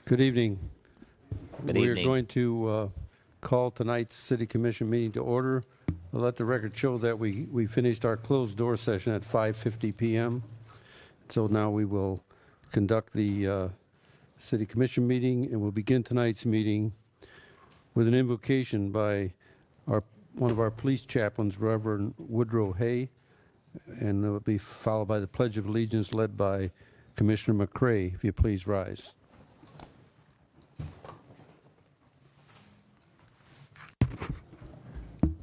Good evening. Good We're evening. going to call tonight's City Commission meeting to order. I'll let the record show that we finished our closed door session at 5:50 p.m. So now we will conduct the City Commission meeting, and we'll begin tonight's meeting with an invocation by one of our police chaplains, Reverend Woodrow Hay, and it will be followed by the Pledge of Allegiance led by Commissioner McCrae. If you please rise.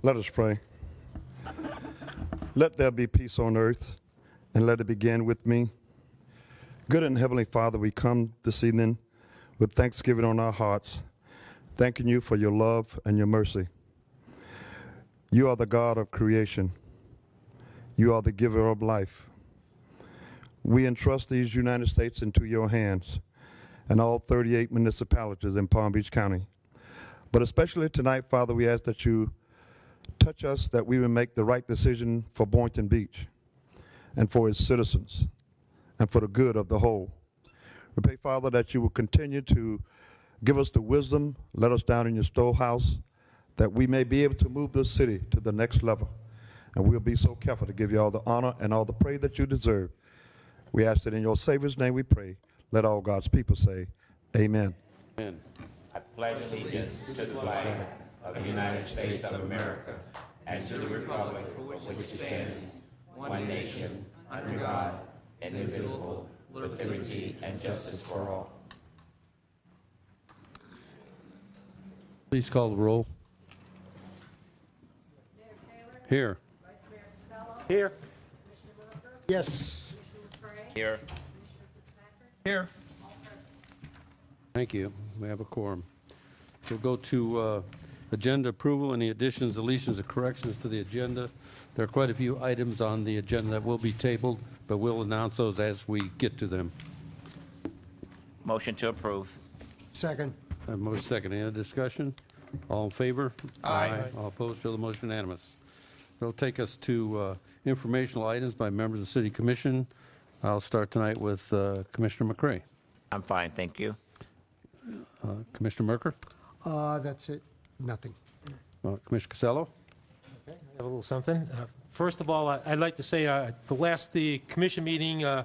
Let us pray. Let there be peace on earth, and let it begin with me. Good and Heavenly Father, we come this evening with thanksgiving on our hearts, thanking you for your love and your mercy. You are the God of creation. You are the giver of life. We entrust these United States into your hands and all 38 municipalities in Palm Beach County. But especially tonight, Father, we ask that you touch us, that we will make the right decision for Boynton Beach and for its citizens and for the good of the whole. We pray, Father, that you will continue to give us the wisdom, let us down in your storehouse, that we may be able to move this city to the next level. And we'll be so careful to give you all the honor and all the praise that you deserve. We ask that in your Savior's name we pray. Let all God's people say, amen. Amen. I pledge allegiance to the flag of the United States of America and to the republic for which it stands, one nation, under God, indivisible, with liberty and justice for all. Please call the roll. Mayor Taylor? Here. Vice Mayor Costello? Here. Commissioner Miller? Yes. Commissioner McCrae? Here. Commissioner Fitzpatrick? Here. All present. Thank you. We have a quorum. We'll go to agenda approval. Any additions, deletions, or corrections to the agenda? There are quite a few items on the agenda that will be tabled, but we'll announce those as we get to them. Motion to approve. Second. Motion second. Any other discussion? All in favor? Aye. All opposed? Show the motion unanimous. It'll take us to informational items by members of the City Commission. I'll start tonight with Commissioner McCrae. I'm fine, thank you. Commissioner Merker? That's it. Nothing. Commissioner Costello? Okay, I have a little something. First of all, I'd like to say the commission meeting, I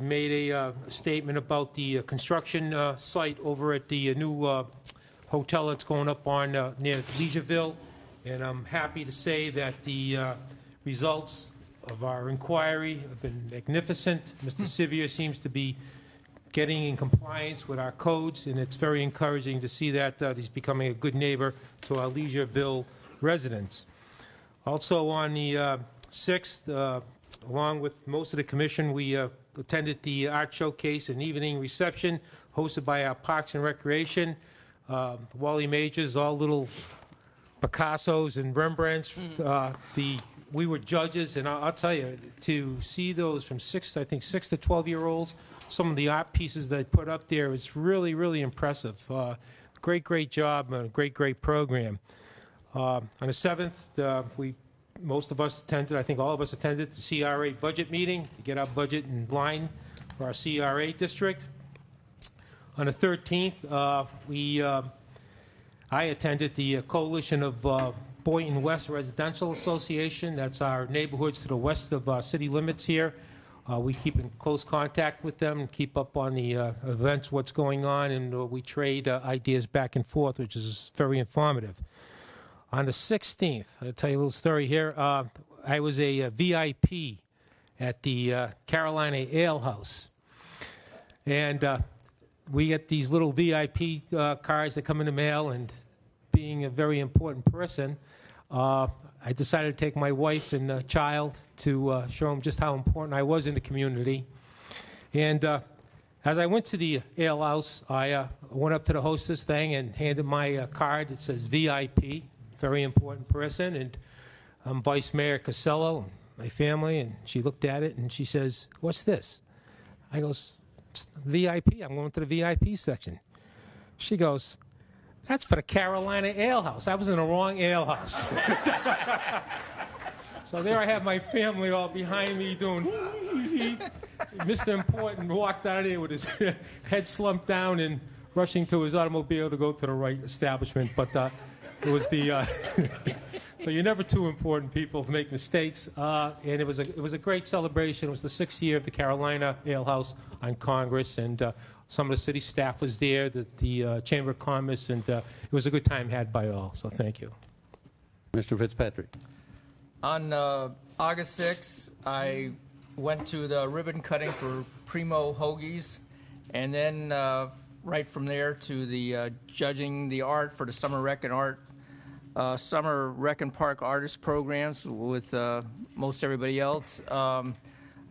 made a statement about the construction site over at the new hotel that's going up on near Leisureville, and I'm happy to say that the results of our inquiry have been magnificent. Mr. Sevier seems to be getting in compliance with our codes, and it's very encouraging to see that he's becoming a good neighbor to our Leisureville residents. Also on the 6th, along with most of the commission, we attended the art showcase and evening reception hosted by our Parks and Recreation. Wally Majors, all little Picassos and Rembrandts. We were judges, and I'll tell you, to see those from 6 to 12-year-olds, some of the art pieces they put up there is really, really impressive. Great job, and a great program. On the 7th, most of us attended, I think all of us attended the CRA budget meeting to get our budget in line for our CRA district. On the 13th, I attended the Coalition of Boynton West Residential Association. That's our neighborhoods to the west of our city limits here. We keep in close contact with them and keep up on the events, what's going on, and we trade ideas back and forth, which is very informative. On the 16th, I'll tell you a little story here. I was a VIP at the Carolina Ale House. And we get these little VIP cards that come in the mail, and being a very important person, I decided to take my wife and child to show them just how important I was in the community. And as I went to the ale house, I went up to the hostess thing and handed my card. It says VIP, very important person, and I'm Vice Mayor Costello, my family, and she looked at it and she says, "What's this?" I goes, "It's VIP. I'm going to the VIP section." She goes, "That's for the Carolina Ale House." I was in the wrong ale house. So there I have my family all behind me doing, Mr. Important walked out of there with his head slumped down, and rushing to his automobile to go to the right establishment, but it was the so you're never too important, people, to make mistakes. And it was a great celebration. It was the 6th year of the Carolina Ale House on Congress, and some of the city staff was there, the Chamber of Commerce, and it was a good time had by all. So thank you. Mr. Fitzpatrick. On August 6th, I went to the ribbon cutting for Primo Hoagies, and then right from there to the judging the art for the Summer Rec and Park artist programs with most everybody else.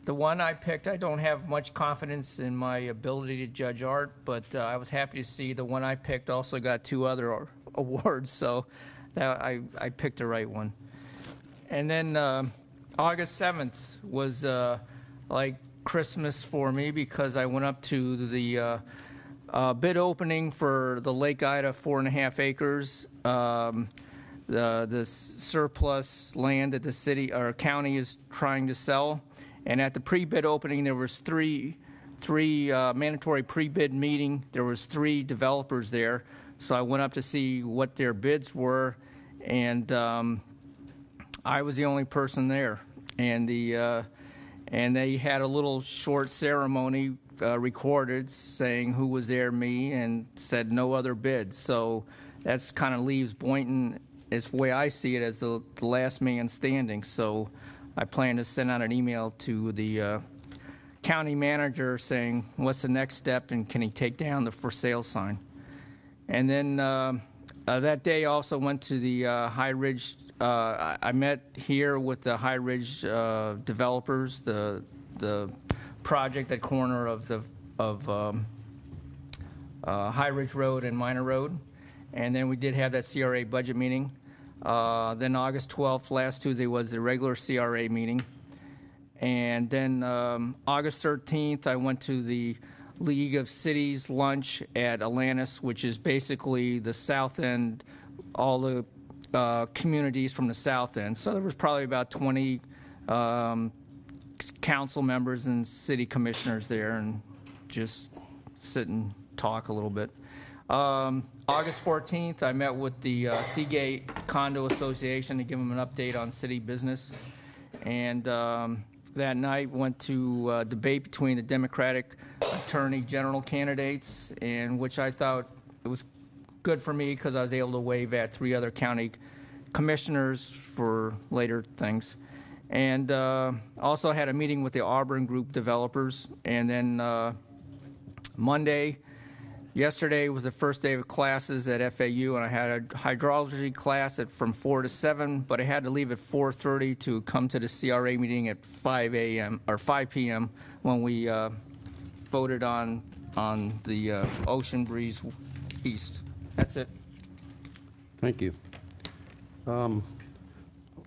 The one I picked, I don't have much confidence in my ability to judge art, but I was happy to see the one I picked also got 2 other awards, so I picked the right one. And then August 7th was like Christmas for me because I went up to the bid opening for the Lake Ida 4.5 acres, the surplus land that the city or county is trying to sell. And at the pre-bid opening, there was three mandatory pre-bid meeting. There was 3 developers there, so I went up to see what their bids were, and I was the only person there. And and they had a little short ceremony recorded saying who was there, me, and said no other bids. So that's kind of leaves Boynton, as the way I see it, as the last man standing. So I plan to send out an email to the county manager saying what's the next step and can he take down the for sale sign. And then that day also went to the High Ridge. I met here with the High Ridge developers, the project at corner of High Ridge Road and Minor Road. And then we did have that CRA budget meeting. Then August 12th, last Tuesday, was the regular CRA meeting. And then August 13th, I went to the League of Cities lunch at Atlantis, which is basically the south end, all the communities from the south end. So there was probably about 20 council members and city commissioners there, and just sit and talk a little bit. August 14th, I met with the Seagate Condo Association to give them an update on city business. And that night went to a debate between the Democratic Attorney General candidates, in which I thought it was good for me because I was able to wave at 3 other county commissioners for later things. And also had a meeting with the Auburn Group developers. And then yesterday was the first day of classes at FAU, and I had a hydrology class from 4 to 7, but I had to leave at 4:30 to come to the CRA meeting at 5 p.m. when we voted on the Ocean Breeze East. That's it. Thank you.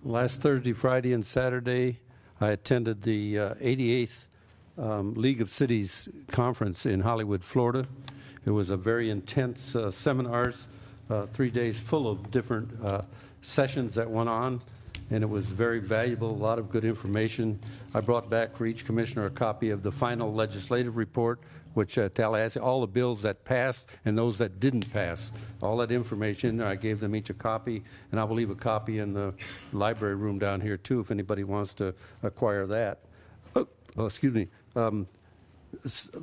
Last Thursday, Friday, and Saturday, I attended the 88th League of Cities Conference in Hollywood, Florida. It was a very intense seminars, 3 days full of different sessions that went on, and it was very valuable, a lot of good information. I brought back for each commissioner a copy of the final legislative report, which tallies all the bills that passed and those that didn't pass. All that information, I gave them each a copy, and I will leave a copy in the library room down here, too, if anybody wants to acquire that. Oh, excuse me.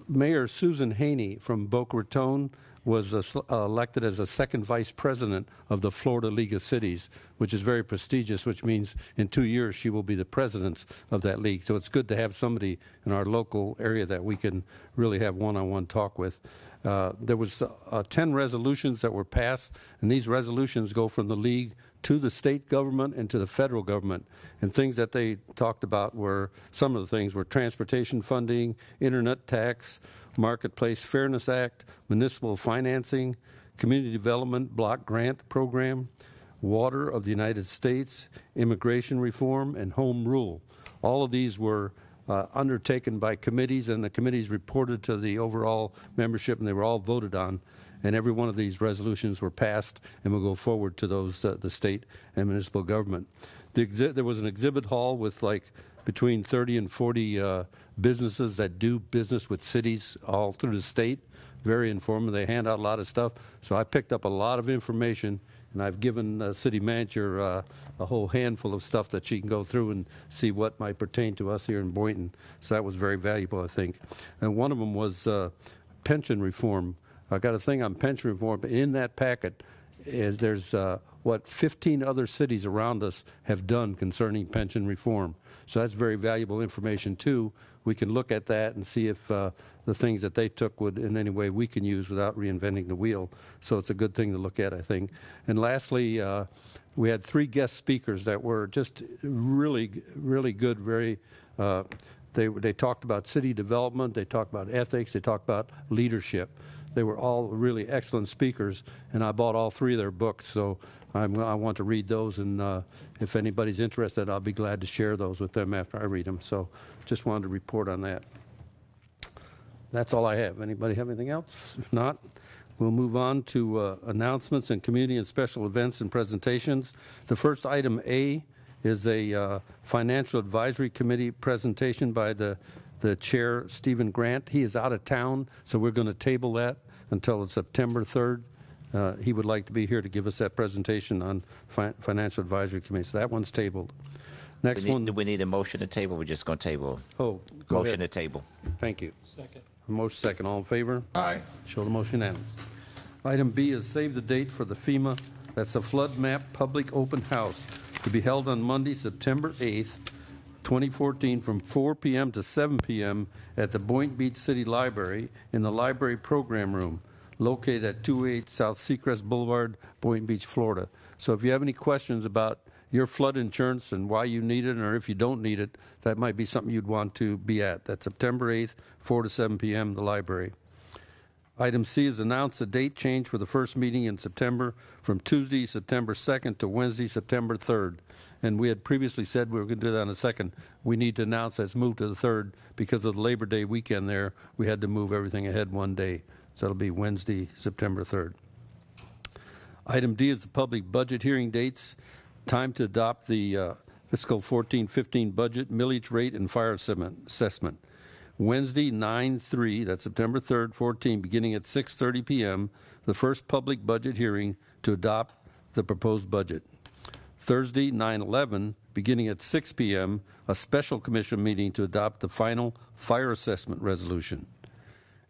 Mayor Susan Haney from Boca Raton was elected as the 2nd vice president of the Florida League of Cities, which is very prestigious, which means in 2 years she will be the president of that league. So it's good to have somebody in our local area that we can really have one-on-one talk with. There was 10 resolutions that were passed, and these resolutions go from the league to the state government and to the federal government. And things that they talked about were, some of the things were transportation funding, internet tax, Marketplace Fairness Act, municipal financing, community development block grant program, water of the United States, immigration reform, and home rule. All of these were undertaken by committees, and the committees reported to the overall membership, and they were all voted on. And every one of these resolutions were passed and will go forward to those the state and municipal government. There was an exhibit hall with like between 30 and 40 businesses that do business with cities all through the state. very informative. They hand out a lot of stuff. So I picked up a lot of information, and I've given the city manager a whole handful of stuff that she can go through and see what might pertain to us here in Boynton. So that was very valuable, I think. And one of them was pension reform. I got a thing on pension reform, but in that packet is there's what 15 other cities around us have done concerning pension reform. So that's very valuable information too. We can look at that and see if the things that they took would in any way we can use without reinventing the wheel. So it's a good thing to look at, I think. And lastly, we had 3 guest speakers that were just really, really good, very they talked about city development, they talked about ethics, they talked about leadership. They were all really excellent speakers, and I bought all 3 of their books, so I want to read those, and if anybody's interested, I'll be glad to share those with them after I read them. So just wanted to report on that. That's all I have. Anybody have anything else? If not, we'll move on to announcements and community and special events and presentations. The first item A is a Financial Advisory Committee presentation by the chair, Stephen Grant. He is out of town, so we're going to table that until September 3rd. He would like to be here to give us that presentation on Financial Advisory Committee, so that one's tabled. Next one. Do we need a motion to table? We're just going to table. Oh, go Motion ahead. to table. Thank you. Second. Motion second. All in favor? Aye. Show the motion unanimous. Item B is save the date for the FEMA, that's a flood map public open house to be held on Monday, September 8th, 2014, from 4 p.m. to 7 p.m. at the Boynton Beach City Library in the library program room located at 288 South Seacrest Boulevard, Boynton Beach, Florida. So if you have any questions about your flood insurance and why you need it, or if you don't need it, that might be something you'd want to be at. That's September 8th, 4 to 7 p.m., the library. Item C is announce a date change for the first meeting in September from Tuesday, September 2nd to Wednesday, September 3rd. And we had previously said we were going to do that on the 2nd. We need to announce that's moved to the 3rd because of the Labor Day weekend there. We had to move everything ahead one day. So it'll be Wednesday, September 3rd. Item D is the public budget hearing dates. Time to adopt the fiscal 14-15 budget, millage rate, and fire assessment. Wednesday, 9/3, that's September 3rd, 14, beginning at 6:30 p.m., the first public budget hearing to adopt the proposed budget. Thursday, 9/11, beginning at 6 p.m., a special commission meeting to adopt the final fire assessment resolution.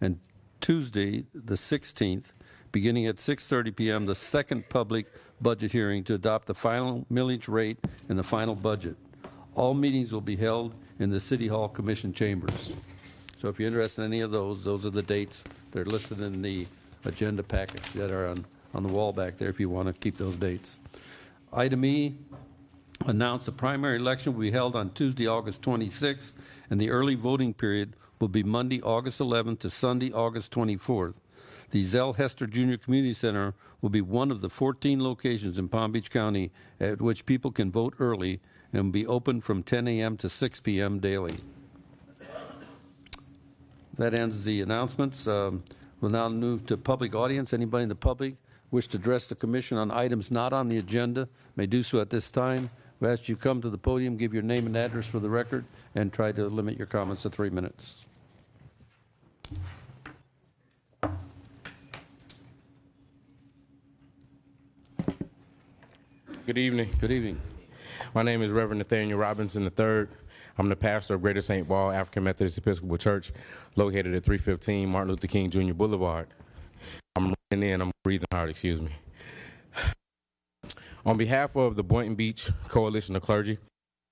And Tuesday, the 16th, beginning at 6:30 p.m., the second public budget hearing to adopt the final millage rate and the final budget. All meetings will be held in the City Hall Commission chambers. So if you're interested in any of those are the dates. They're listed in the agenda packets that are on the wall back there if you want to keep those dates. Item E, announce the primary election will be held on Tuesday, August 26th, and the early voting period will be Monday, August 11th to Sunday, August 24th. The Zell Hester Junior Community Center will be one of the 14 locations in Palm Beach County at which people can vote early and will be open from 10 a.m. to 6 p.m. daily. That ends the announcements. We'll now move to public audience. Anybody in the public wish to address the commission on items not on the agenda may do so at this time. We ask you come to the podium, give your name and address for the record, and try to limit your comments to 3 minutes. Good evening. Good evening. My name is Reverend Nathaniel Robinson III. I'm the pastor of Greater St. Paul African Methodist Episcopal Church, located at 315 Martin Luther King Jr. Boulevard. I'm breathing hard, excuse me. On behalf of the Boynton Beach Coalition of Clergy,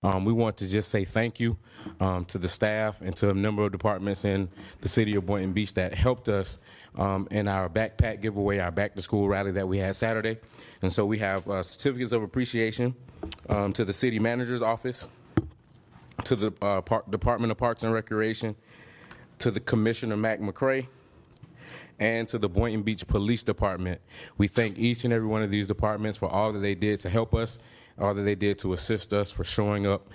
we want to just say thank you to the staff and to a number of departments in the city of Boynton Beach that helped us in our backpack giveaway, our back-to-school rally that we had Saturday. And so we have certificates of appreciation to the city manager's office, to the Department of Parks and Recreation, to the Commissioner Mac McCray, and to the Boynton Beach Police Department. We thank each and every one of these departments for all that they did to help us, all that they did to assist us, for showing up.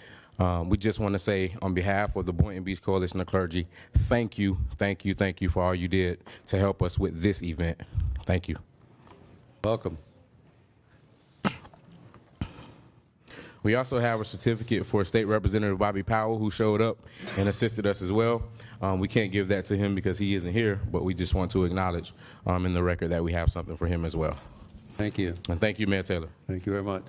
We just want to say, on behalf of the Boynton Beach Coalition of Clergy, thank you, thank you, thank you for all you did to help us with this event. Thank you. Welcome. We also have a certificate for State Representative Bobby Powell, who showed up and assisted us as well. We can't give that to him because he isn't here, but we just want to acknowledge in the record that we have something for him as well. Thank you. And thank you, Mayor Taylor. Thank you very much.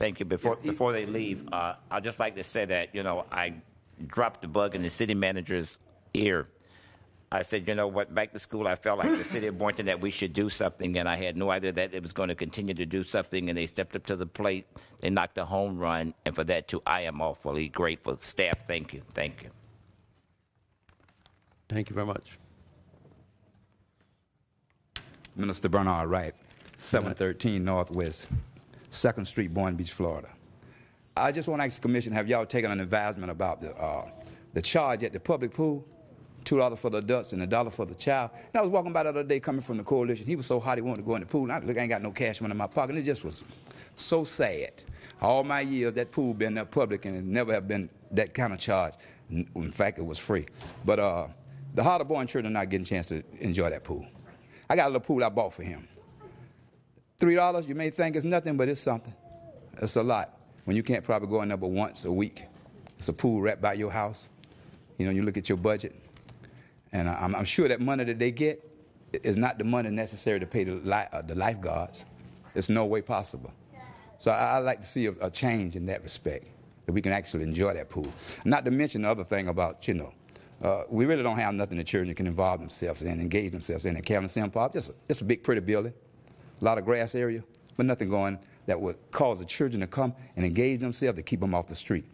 Thank you. Before they leave, I'd just like to say that, you know, I dropped the bug in the city manager's ear. I said, you know what, back to school, I felt like the city of Boynton that we should do something, and I had no idea that it was going to continue to do something, and they stepped up to the plate. They knocked a home run, and for that, too, I am awfully grateful. Staff, thank you. Thank you. Thank you very much. Minister Bernard Wright, 713 Northwest 2nd Street, Boynton Beach, Florida. I just want to ask the commission, have y'all taken an advisement about the charge at the public pool? $2 for the adults and $1 for the child. And I was walking by the other day coming from the coalition. He was so hot he wanted to go in the pool. And I look, I ain't got no cash money in my pocket. And it just was so sad. All my years, that pool been there public, and it never have been that kind of charge. In fact, it was free. But the harder born children are not getting a chance to enjoy that pool. I got a little pool I bought for him. $3, you may think it's nothing, but it's something. It's a lot. When you can't probably go in there but once a week. It's a pool right by your house. You know, you look at your budget. And I'm sure that money that they get is not the money necessary to pay the lifeguards. It's no way possible. So I like to see a change in that respect, that we can actually enjoy that pool. Not to mention the other thing about, you know, we really don't have nothing the children can involve themselves in, engage themselves in. Carolyn Sim Park, just a big, pretty building, a lot of grass area, but nothing going that would cause the children to come and engage themselves to keep them off the street.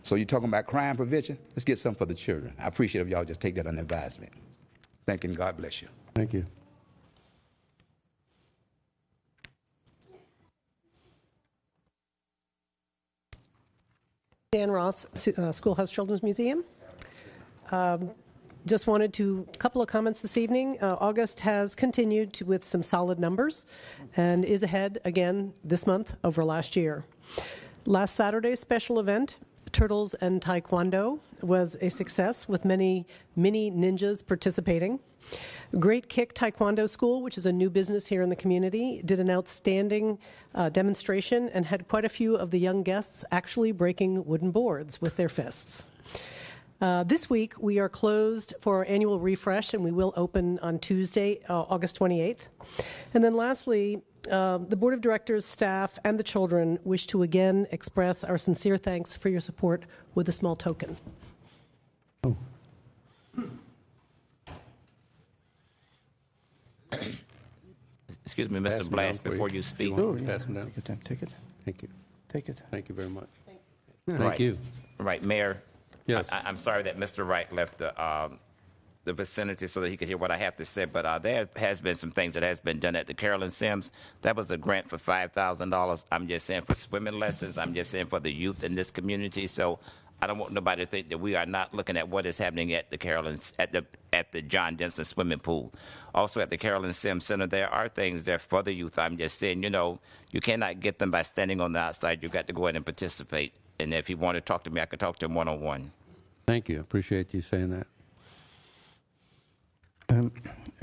So you're talking about crime prevention? Let's get something for the children. I appreciate if y'all just take that under advisement. Thank you, and God bless you. Thank you. Dan Ross, Schoolhouse Children's Museum. Just wanted to, a couple of comments this evening. August has continued with some solid numbers and is ahead again this month over last year. Last Saturday's special event, Turtles and Taekwondo, was a success with many mini ninjas participating. Great Kick Taekwondo School, which is a new business here in the community, did an outstanding demonstration and had quite a few of the young guests actually breaking wooden boards with their fists. This week, we are closed for our annual refresh, and we will open on Tuesday, August 28th. And then lastly, the Board of Directors, staff, and the children wish to again express our sincere thanks for your support with a small token. Oh. Excuse me, Mr. Blanche, before you speak. Pass them down. Take your time. Take it. Thank you. Take it. Thank you very much. Right. Thank you. Right, Mayor. Yes. I'm sorry that Mr. Wright left the vicinity so that he could hear what I have to say, but there has been some things that has been done at the Carolyn Sims. That was a grant for $5,000. I'm just saying for swimming lessons. I'm just saying for the youth in this community. So I don't want nobody to think that we are not looking at what is happening at the Carolyn, at the John Denson swimming pool. Also at the Carolyn Sims Center, there are things there for the youth. I'm just saying, you know, you cannot get them by standing on the outside. You got to go in and participate. And if you want to talk to me, I could talk to him one-on-one. Thank you. Appreciate you saying that.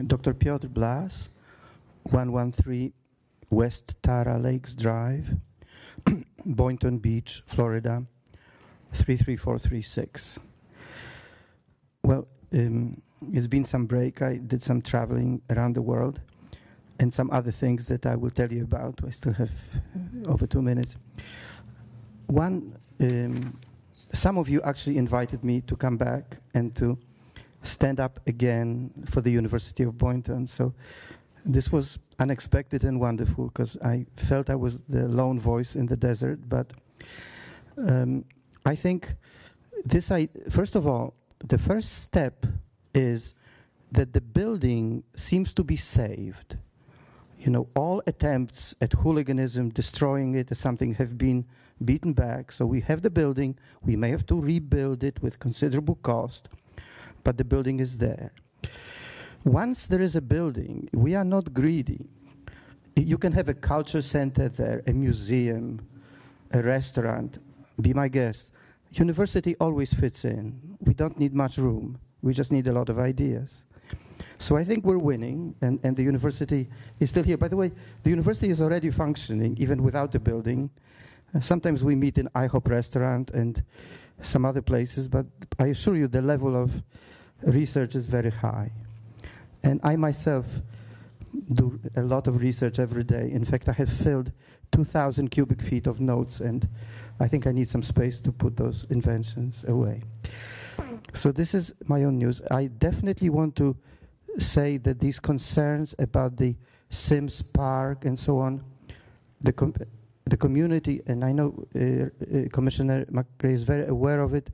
Dr. Piotr Blas, 113 West Tara Lakes Drive, Boynton Beach, Florida, 33436. Well, it's been some break. I did some traveling around the world and some other things that I will tell you about. I still have over 2 minutes. One, some of you actually invited me to come back and to stand up again for the University of Boynton. So this was unexpected and wonderful because I felt I was the lone voice in the desert. But I think this, first of all, the first step is that the building seems to be saved. You know, all attempts at hooliganism, destroying it or something have been beaten back. So we have the building. We may have to rebuild it with considerable cost, but the building is there. Once there is a building, we are not greedy. You can have a culture center there, a museum, a restaurant. Be my guest. University always fits in. We don't need much room. We just need a lot of ideas. So I think we're winning, and the university is still here. By the way, the university is already functioning, even without the building. Sometimes we meet in IHOP restaurant and some other places, but I assure you the level of research is very high. And I myself do a lot of research every day. In fact, I have filled 2,000 cubic feet of notes, and I think I need some space to put those inventions away. So this is my own news. I definitely want to say that these concerns about the Sims Park and so on, the community, and I know Commissioner McRae is very aware of it,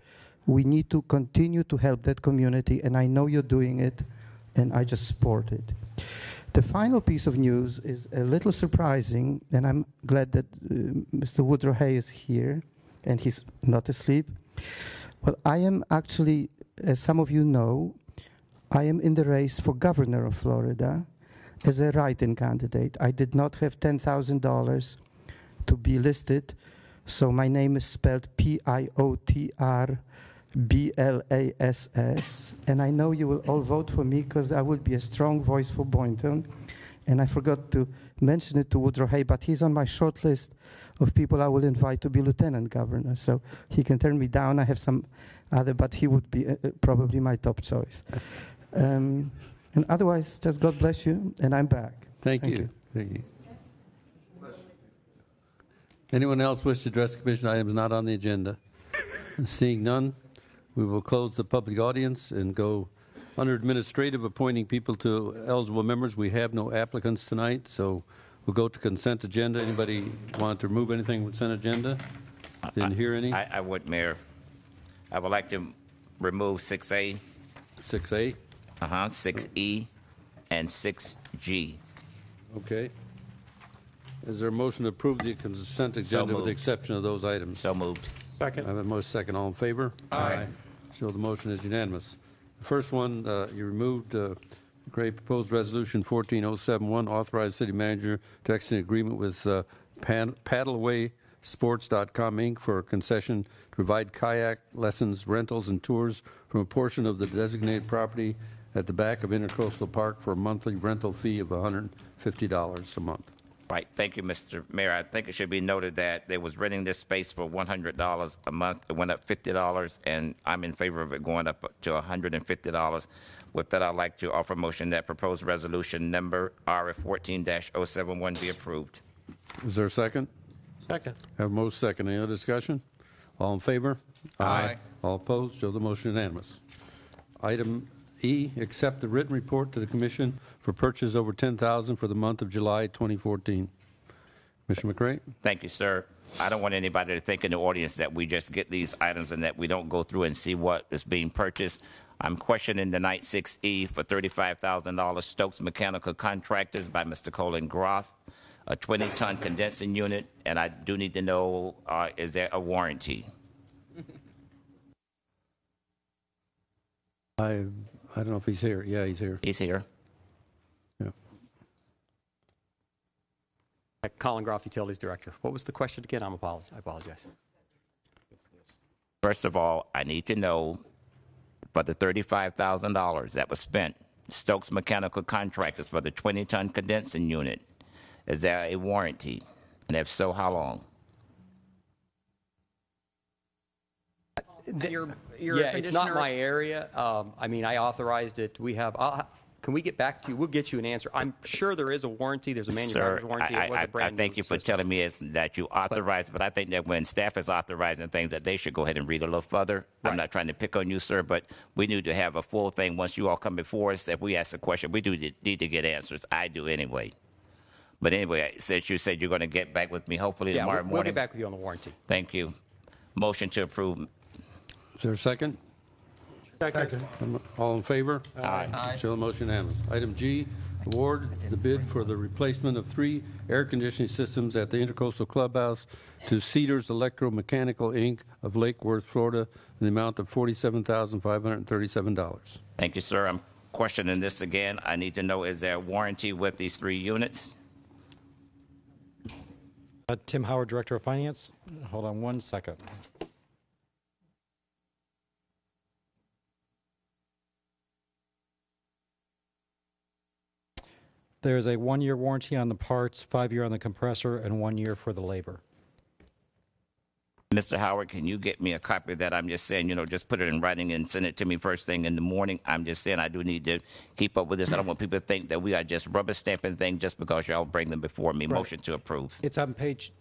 we need to continue to help that community, and I know you're doing it, and I just support it. The final piece of news is a little surprising, and I'm glad that Mr. Woodrow Hay is here, and he's not asleep. Well, I am actually, as some of you know, I am in the race for governor of Florida as a write-in candidate. I did not have $10,000 to be listed, so my name is spelled Piotrblass, and I know you will all vote for me because I will be a strong voice for Boynton. And I forgot to mention it to Woodrow Hay, but he's on my short list of people I will invite to be lieutenant governor, so he can turn me down. I have some other, but he would be probably my top choice. And otherwise, just God bless you, and I'm back. Thank you. Thank you. Anyone else wish to address the commission items not on the agenda? Seeing none, we will close the public audience and go under administrative, appointing people to eligible members. We have no applicants tonight, so we'll go to consent agenda. Anybody want to remove anything from consent agenda? Didn't hear any? I would, Mayor. I would like to remove 6A. 6A? 6E, and 6G. Okay. Is there a motion to approve the consent agenda with the exception of those items? So moved. Second. I have a motion second. All in favor? Aye. So the motion is unanimous. The first one, you removed, McRae proposed resolution 14071, authorize city manager to execute an agreement with PaddleAwaySports.com, Inc. for a concession to provide kayak lessons, rentals, and tours from a portion of the designated property at the back of Intercoastal Park for a monthly rental fee of $150 a month. Right. Thank you, Mr. Mayor. I think it should be noted that they was renting this space for $100 a month. It went up $50, and I'm in favor of it going up to $150. With that, I'd like to offer a motion that proposed resolution number RF14-071 be approved. Is there a second? Second. Have a motion second. Any other discussion? All in favor? Aye. All opposed? Show the motion unanimous. Item E, accept the written report to the commission for purchase over $10,000 for the month of July 2014. Commissioner McRae? Thank you, sir. I don't want anybody to think in the audience that we just get these items and that we don't go through and see what is being purchased. I'm questioning the night 6E for $35,000 Stokes Mechanical Contractors by Mr. Colin Groff, a 20-ton condensing unit, and I do need to know, is there a warranty? I don't know if he's here. Yeah, he's here. He's here. Yeah. Colin Groff, Utilities Director. What was the question again? I apologize. First of all, I need to know, for the $35,000 that was spent, Stokes Mechanical Contractors for the 20-ton condensing unit, is there a warranty? And if so, how long? Yeah, it's not my area. I mean, I authorized it. We have. Can we get back to you? We'll get you an answer. I'm sure there is a warranty. There's a manufacturer's warranty. It was a brand I thank you for telling me that you authorized, but I think that when staff is authorizing things, that they should go ahead and read a little further. Right. I'm not trying to pick on you, sir, but we need to have a full thing. Once you all come before us, if we ask a question, we do need to get answers. I do anyway. But anyway, since you said you're going to get back with me, hopefully tomorrow morning. We'll get back with you on the warranty. Thank you. Motion to approve. Is there a second? Second. All in favor? Aye. Show the motion unanimous. Item G, award the bid for the replacement of 3 air conditioning systems at the Intercoastal Clubhouse to Cedars Electromechanical, Inc. of Lake Worth, Florida, in the amount of $47,537. Thank you, sir. I'm questioning this again. I need to know, is there a warranty with these 3 units? Tim Howard, Director of Finance. Hold on one second. There's a 1-year warranty on the parts, 5-year on the compressor, and 1 year for the labor. Mr. Howard, can you get me a copy of that? I'm just saying, just put it in writing and send it to me first thing in the morning. I'm just saying I do need to keep up with this. I don't want people to think that we are just rubber stamping things just because y'all bring them before me. Right. Motion to approve. It's on page,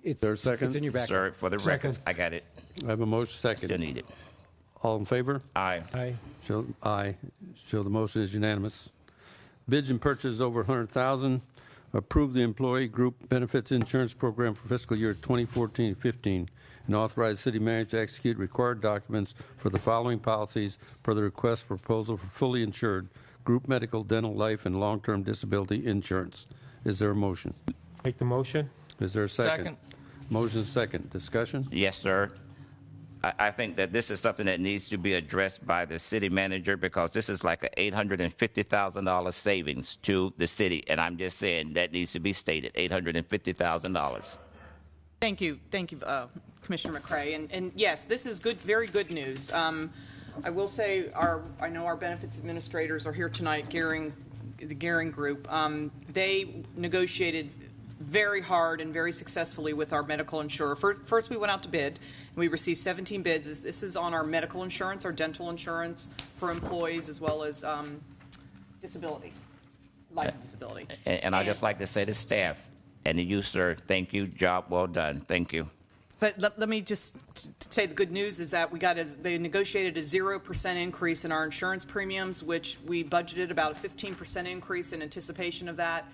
it's, there a second? it's in your back. Sir, for the record, I got it. I have a motion Still second. need it. All in favor? Aye. Aye. Show aye. Show the motion is unanimous. Bids and purchases over 100,000. Approve the employee group benefits insurance program for fiscal year 2014-15 and authorize city manager to execute required documents for the following policies per the request proposal for fully insured group medical, dental, life, and long-term disability insurance. Is there a motion? Make the motion. Is there a second? Second. Motion second. Discussion? Yes, sir. I think that this is something that needs to be addressed by the city manager because this is like a $850,000 savings to the city. And I'm just saying that needs to be stated, $850,000. Thank you, Commissioner McCray. And yes, this is good, very good news. I will say, I know our benefits administrators are here tonight, the Gearing Group. They negotiated very hard and very successfully with our medical insurer. First, we went out to bid. We received 17 bids. This is on our medical insurance, our dental insurance for employees, as well as disability, life and disability. And I'd just like to say to staff and to you, sir, thank you. Job well done. Thank you. But let me just say the good news is that they negotiated a 0% increase in our insurance premiums, which we budgeted about a 15% increase in anticipation of that.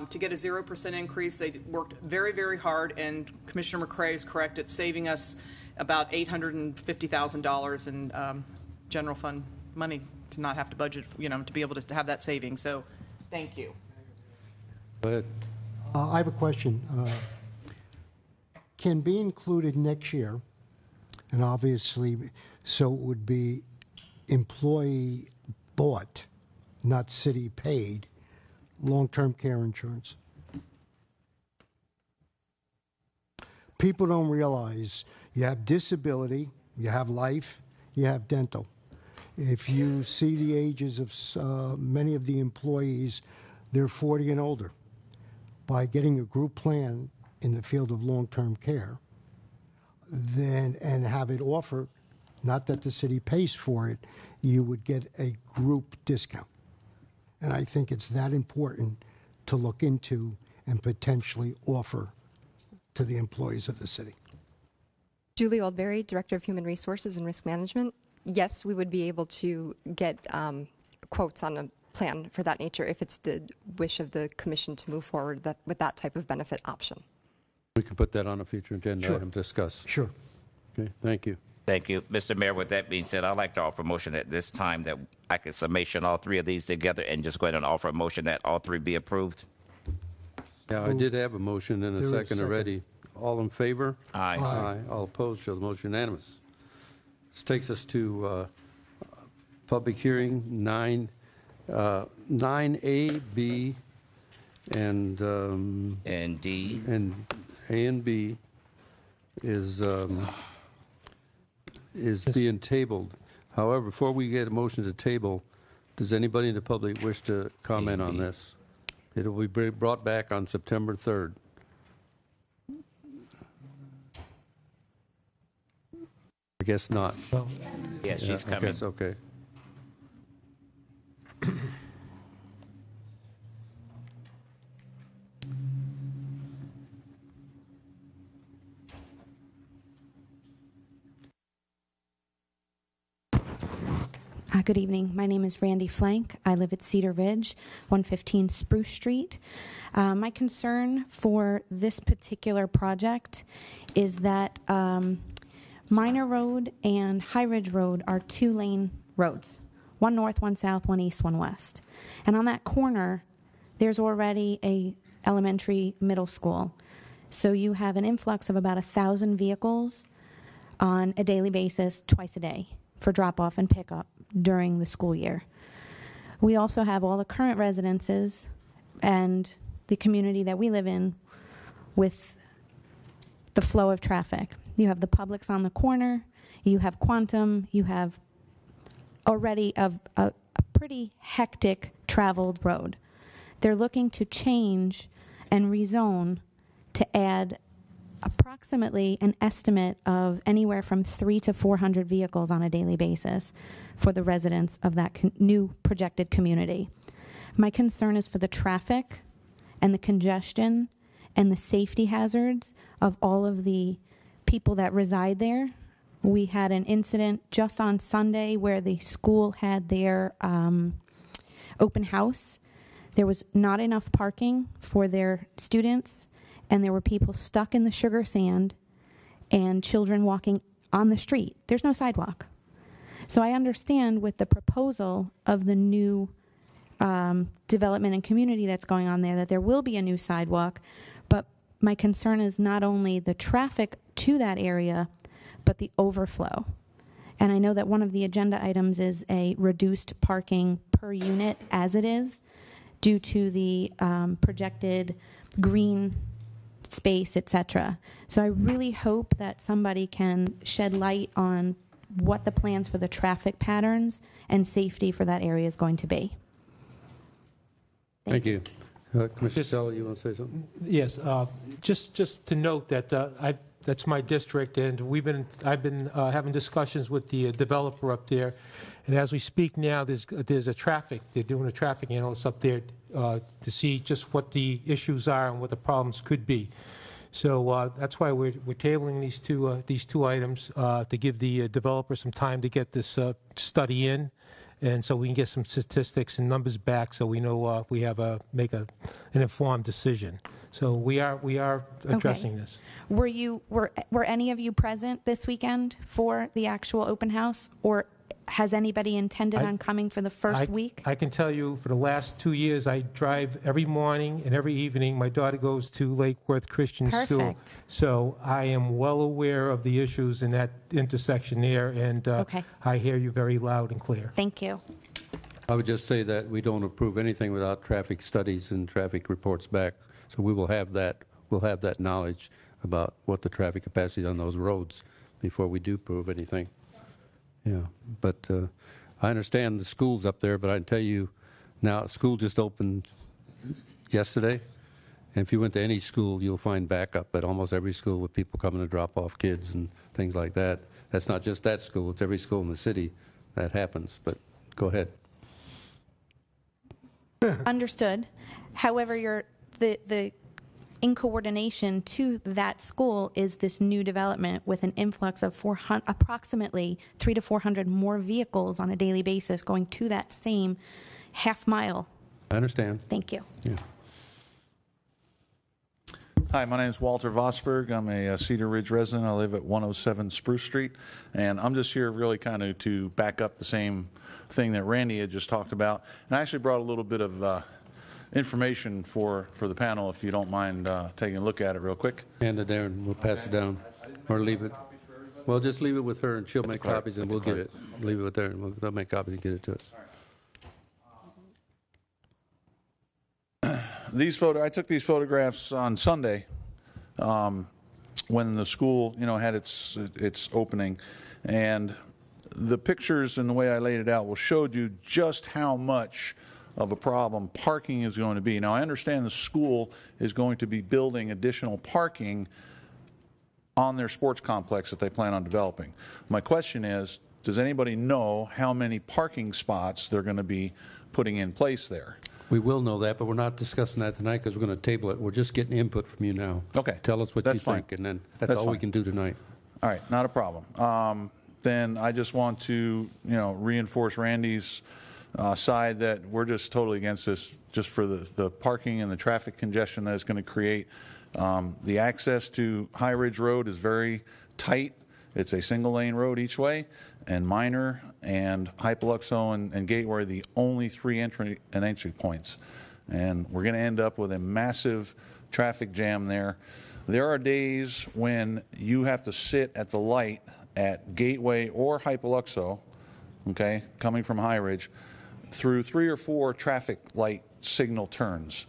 To get a 0% increase, they worked very, very hard, and Commissioner McCray is correct. It's saving us about $850,000 in general fund money to not have to budget, to be able to have that saving. So, thank you. Go ahead. I have a question. Can be included next year, and obviously, so it would be employee bought, not city paid, long-term care insurance. People don't realize you have disability, you have life, you have dental. If you see the ages of many of the employees, they're 40 and older. By getting a group plan in the field of long-term care, and have it offered, not that the city pays for it, you would get a group discount. And I think it's that important to look into and potentially offer to the employees of the city. Julie Oldberry, Director of Human Resources and Risk Management. Yes, we would be able to get quotes on a plan for that nature if it's the wish of the commission to move forward with that type of benefit option. We can put that on a future agenda item to discuss. Sure. Okay, thank you. Thank you. Mr. Mayor, with that being said, I'd like to offer a motion at this time that I could summation all three of these together and just go ahead and offer a motion that all three be approved. Yeah, I did have a motion and a There is a second second. already. All in favor? Aye. Aye. All opposed, show the motion unanimous. This takes us to public hearing 9A, B, and D. And A and B is being tabled. However, before we get a motion to table, does anybody in the public wish to comment on this? It will be brought back on September 3rd. I guess not. Yes, she's Yeah, coming. okay, okay. Good evening. My name is Randy Flank. I live at Cedar Ridge, 115 Spruce Street. My concern for this particular project is that Minor Road and High Ridge Road are two-lane roads, one north, one south, one east, one west. And on that corner, there's already a elementary middle school. So you have an influx of about 1,000 vehicles on a daily basis, twice a day, for drop-off and pickup during the school year. We also have all the current residences and the community that we live in with the flow of traffic. You have the Publix on the corner, you have Quantum, you have already a pretty hectic traveled road. They're looking to change and rezone to add approximately an estimate of anywhere from 300 to 400 vehicles on a daily basis for the residents of that new projected community. My concern is for the traffic and the congestion and the safety hazards of all of the people that reside there. We had an incident just on Sunday where the school had their open house. There was not enough parking for their students, and there were people stuck in the sugar sand and children walking on the street. There's no sidewalk. So I understand with the proposal of the new development and community that's going on there that there will be a new sidewalk, but my concern is not only the traffic to that area, but the overflow. And I know that one of the agenda items is a reduced parking per unit as it is, due to the projected green space, etc. So I really hope that somebody can shed light on what the plans for the traffic patterns and safety for that area is going to be. Thank you. Commissioner Sella, you want to say something? Yes, just to note that that's my district, and I've been having discussions with the developer up there, and as we speak now, they're doing a traffic analysis up there to see just what the issues are and what the problems could be. So that's why we're tabling these two items to give the developer some time to get this study in, and so we can get some statistics and numbers back, so we know we have make an informed decision. So we are addressing this. Were any of you present this weekend for the actual open house, or has anybody intended on coming for the first week? I can tell you for the last 2 years, I drive every morning and every evening. My daughter goes to Lake Worth Christian School. So I am well aware of the issues in that intersection there, and I hear you very loud and clear. Thank you. I would just say that we don't approve anything without traffic studies and traffic reports back. So we will have that. We'll have that knowledge about what the traffic capacity is on those roads before we do prove anything. Yeah, but I understand the schools up there, but I can tell you now, school just opened yesterday, and if you went to any school, you'll find backup at almost every school with people coming to drop off kids and things like that. That's not just that school, it's every school in the city that happens, but go ahead. Understood. However, the in coordination to that school is this new development with an influx of approximately 300 to 400 more vehicles on a daily basis going to that same half mile. I understand. Thank you. Yeah. Hi, my name is Walter Vosberg. I'm a Cedar Ridge resident. I live at 107 Spruce Street, and I'm just here really kind of to back up the same thing that Randy had just talked about. And I actually brought a little bit of information for the panel, if you don't mind taking a look at it real quick. Hand it there and we'll pass it down, or leave it. Well, just leave it with her and she'll make copies and we'll get it. Leave it with her and they'll make copies and get it to us. I took these photographs on Sunday when the school, had its opening, and the pictures and the way I laid it out will show you just how much of a problem parking is going to be. Now, I understand the school is going to be building additional parking on their sports complex that they plan on developing. My question is, does anybody know how many parking spots they're going to be putting in place there? We will know that, but we're not discussing that tonight because we're going to table it. We're just getting input from you now. Okay. Tell us what you think, and then that's all we can do tonight. All right, not a problem. Then I just want to, reinforce Randy's side that we're just totally against this, just for the parking and the traffic congestion that it's going to create. The access to High Ridge Road is very tight. It's a single lane road each way, and Minor and Hypoluxo and Gateway are the only three entry points. And we're going to end up with a massive traffic jam there. There are days when you have to sit at the light at Gateway or Hypoluxo, okay, coming from High Ridge, through 3 or 4 traffic light signal turns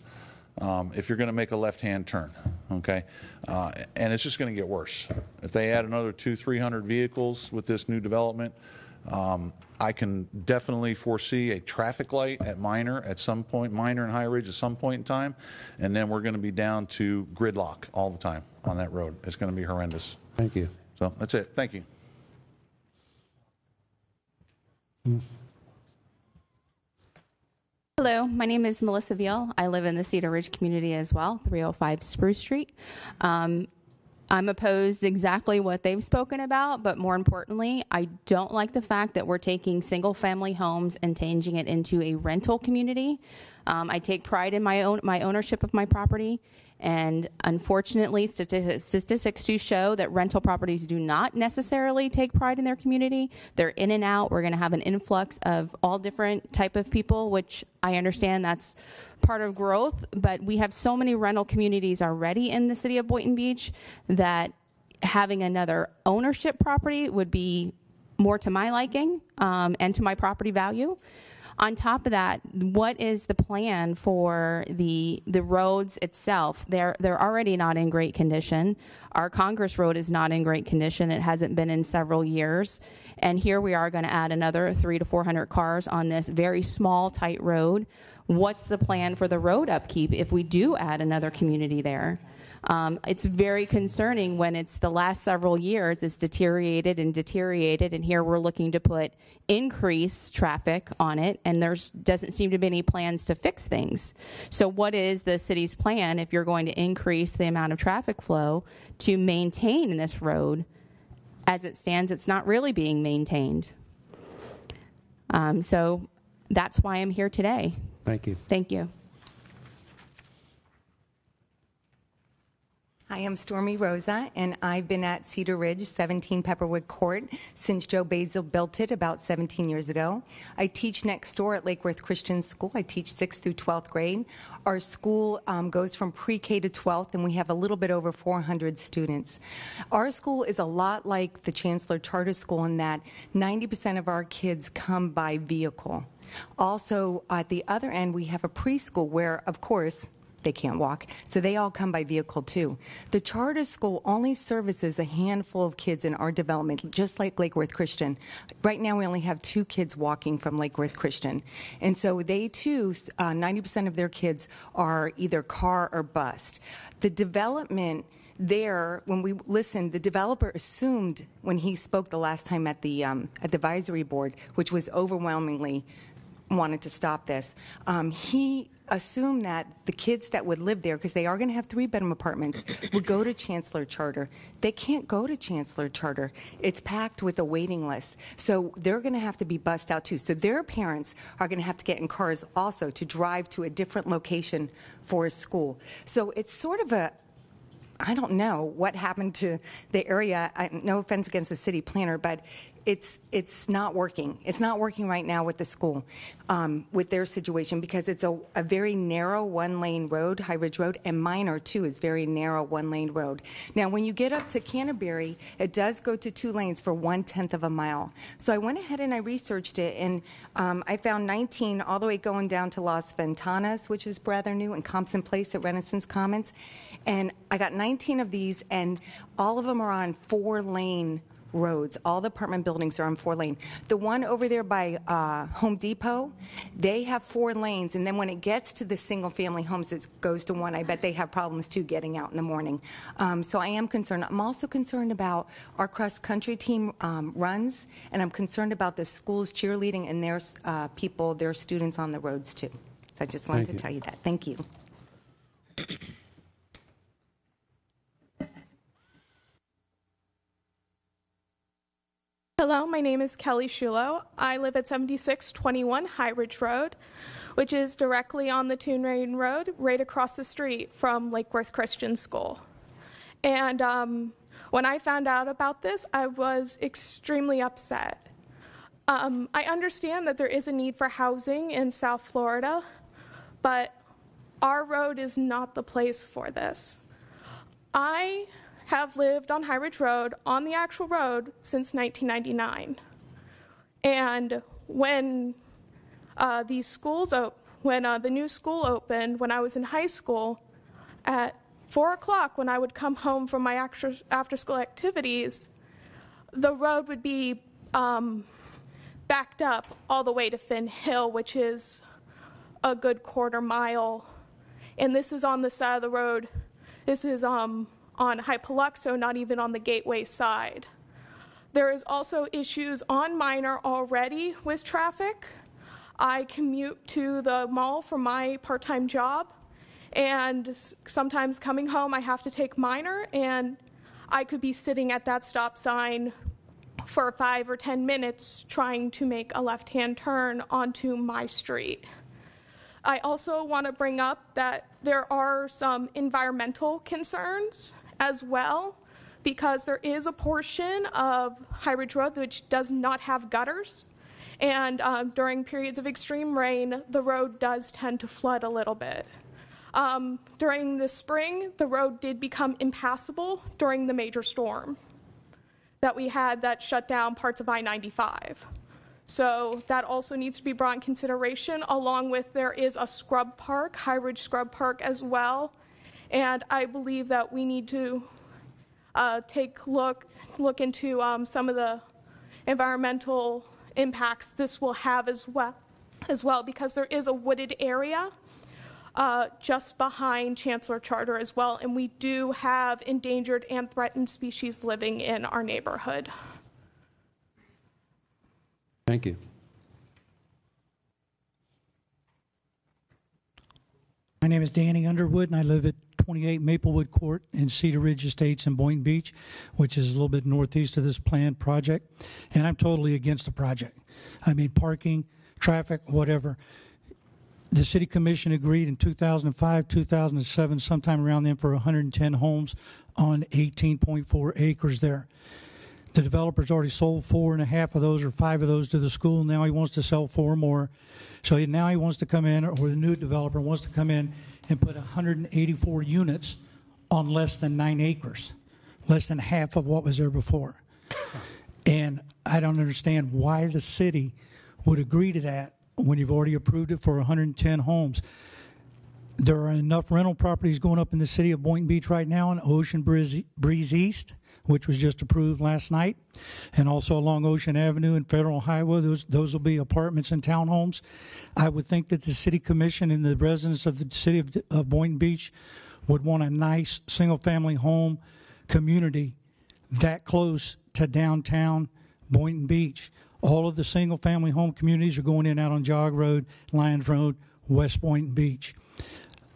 if you're going to make a left-hand turn, okay? And it's just going to get worse. If they add another 200-300 vehicles with this new development, I can definitely foresee a traffic light at Minor at some point, Minor and High Ridge at some point in time, and then we're going to be down to gridlock all the time on that road. It's going to be horrendous. Thank you. So that's it. Thank you. Hello, my name is Melissa Veal. I live in the Cedar Ridge community as well, 305 Spruce Street. I'm opposed to exactly what they've spoken about, but more importantly, I don't like the fact that we're taking single-family homes and changing it into a rental community. I take pride in my ownership of my property, and unfortunately, statistics do show that rental properties do not necessarily take pride in their community. They're in and out. We're going to have an influx of all different type of people, which I understand that's part of growth, but we have so many rental communities already in the city of Boynton Beach that having another ownership property would be more to my liking and to my property value. On top of that, what is the plan for the roads itself? They're already not in great condition. Our Congress Road is not in great condition. It hasn't been in several years. And here we are going to add another 300 to 400 cars on this very small, tight road. What's the plan for the road upkeep if we do add another community there? It's very concerning when it's the last several years it's deteriorated, and here we're looking to put increased traffic on it, and there's doesn't seem to be any plans to fix things. So what is the city's plan if you're going to increase the amount of traffic flow to maintain this road? As it stands, it's not really being maintained. So that's why I'm here today. Thank you. Thank you. Hi, I'm Stormy Rosa, and I've been at Cedar Ridge, 17 Pepperwood Court, since Joe Basil built it about 17 years ago. I teach next door at Lake Worth Christian School. I teach 6th through 12th grade. Our school goes from pre-K to 12th, and we have a little bit over 400 students. Our school is a lot like the Chancellor Charter School in that 90% of our kids come by vehicle. Also, at the other end, we have a preschool where, of course, they can't walk, so they all come by vehicle too. The charter school only services a handful of kids in our development, just like Lake Worth Christian. Right now we only have 2 kids walking from Lake Worth Christian. And so they too, 90% of their kids are either car or bus. The development there, when we listened, the developer assumed when he spoke the last time at the advisory board, which was overwhelmingly wanted to stop this, he assumed that the kids that would live there, because they are going to have 3-bedroom apartments, would go to Chancellor Charter. They can't go to Chancellor Charter. It's packed with a waiting list. So they're going to have to be bussed out too. So their parents are going to have to get in cars also to drive to a different location for a school. So it's sort of a, I don't know what happened to the area. No offense against the city planner, but it's not working. It's not working right now with the school, with their situation, because it's a very narrow 1-lane road, High Ridge Road, and Minor too is very narrow 1-lane road. Now, when you get up to Canterbury, it does go to 2 lanes for 1/10 of a mile. So I went ahead and I researched it, and I found 19 all the way going down to Las Ventanas, which is rather new, and Compson Place at Renaissance Commons. And I got 19 of these, and all of them are on 4-lane roads. All the apartment buildings are on 4-lane. The one over there by Home Depot, they have 4 lanes, and then when it gets to the single-family homes, it goes to 1. I bet they have problems too getting out in the morning. So I am concerned. I'm also concerned about our cross-country team runs, and I'm concerned about the schools cheerleading and their people, their students on the roads too. So I just wanted to tell you that. Thank you. Hello, my name is Kelly Shulo. I live at 7621 High Ridge Road, which is directly on the Toon Rain Road, right across the street from Lake Worth Christian School. And when I found out about this, I was extremely upset. I understand that there is a need for housing in South Florida, but our road is not the place for this. I have lived on High Ridge Road, on the actual road, since 1999. And when the new school opened, when I was in high school, at 4 o'clock when I would come home from my after-school activities, the road would be backed up all the way to Finn Hill, which is a good quarter mile. And this is on the side of the road. This is on High Paluxo, not even on the Gateway side. There is also issues on Minor already with traffic. I commute to the mall for my part-time job, and sometimes coming home I have to take Minor, and I could be sitting at that stop sign for 5 or 10 minutes trying to make a left-hand turn onto my street. I also want to bring up that there are some environmental concerns as well, because there is a portion of High Ridge Road which does not have gutters, and during periods of extreme rain, the road does tend to flood a little bit. During the spring, the road did become impassable during the major storm that we had that shut down parts of I-95. So that also needs to be brought in consideration, along with there is a scrub park, High Ridge Scrub Park as well. And I believe that we need to look into some of the environmental impacts this will have as well, because there is a wooded area just behind Chancellor Charter as well, and we do have endangered and threatened species living in our neighborhood. Thank you. My name is Danny Underwood, and I live at 28 Maplewood Court in Cedar Ridge Estates in Boynton Beach, which is a little bit northeast of this planned project. And I'm totally against the project. I mean, parking, traffic, whatever. The City Commission agreed in 2005, 2007, sometime around then, for 110 homes on 18.4 acres there. The developer's already sold 4.5 of those or 5 of those to the school. Now he wants to sell 4 more. So now he wants to come in, or the new developer wants to come in and put 184 units on less than 9 acres, less than half of what was there before. And I don't understand why the city would agree to that when you've already approved it for 110 homes. There are enough rental properties going up in the city of Boynton Beach right now on Ocean Breeze East, which was just approved last night, and also along Ocean Avenue and Federal Highway. Those will be apartments and townhomes. I would think that the City Commission and the residents of the city of Boynton Beach would want a nice single-family home community that close to downtown Boynton Beach. All of the single-family home communities are going in out on Jog Road, Lions Road, West Boynton Beach.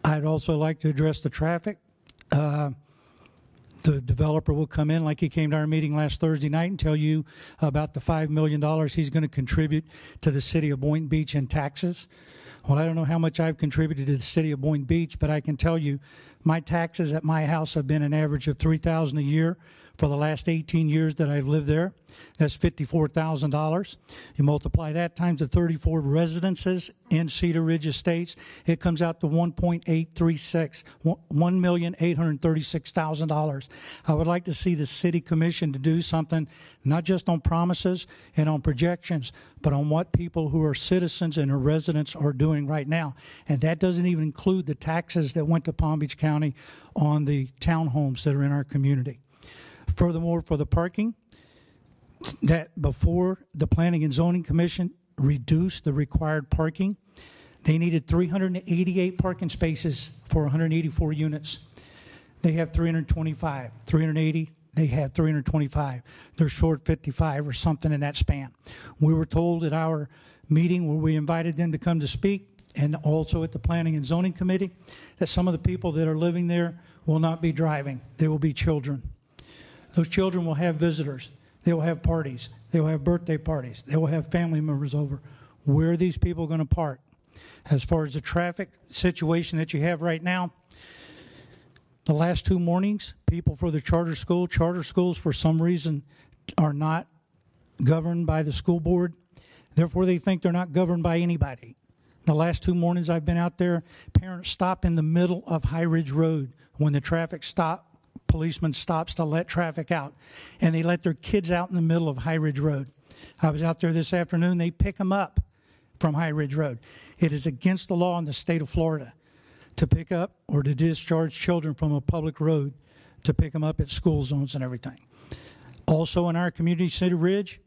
I'd also like to address the traffic. The developer will come in like he came to our meeting last Thursday night and tell you about the $5 million he's going to contribute to the city of Boynton Beach in taxes. Well, I don't know how much I've contributed to the city of Boynton Beach, but I can tell you my taxes at my house have been an average of $3,000 a year for the last 18 years that I've lived there. That's $54,000. You multiply that times the 34 residences in Cedar Ridge Estates, it comes out to $1,836,000. I would like to see the City Commission to do something, not just on promises and on projections, but on what people who are citizens and are residents are doing right now. And that doesn't even include the taxes that went to Palm Beach County on the townhomes that are in our community. Furthermore, for the parking, that before the Planning and Zoning Commission reduced the required parking, they needed 388 parking spaces for 184 units. They have 325. 380, they have 325. They're short 55 or something in that span. We were told at our meeting where we invited them to come to speak, and also at the Planning and Zoning Committee, that some of the people that are living there will not be driving. They will be children. Those children will have visitors. They will have parties. They will have birthday parties. They will have family members over. Where are these people going to park? As far as the traffic situation that you have right now, the last 2 mornings, people for the charter schools for some reason are not governed by the school board. Therefore, they think they're not governed by anybody. The last 2 mornings I've been out there, parents stop in the middle of High Ridge Road when the traffic stops. Policeman stops to let traffic out, and they let their kids out in the middle of High Ridge Road. I was out there this afternoon. They pick them up from High Ridge Road. It is against the law in the state of Florida to pick up or to discharge children from a public road, to pick them up at school zones and everything. Also in our community, Cedar Ridge,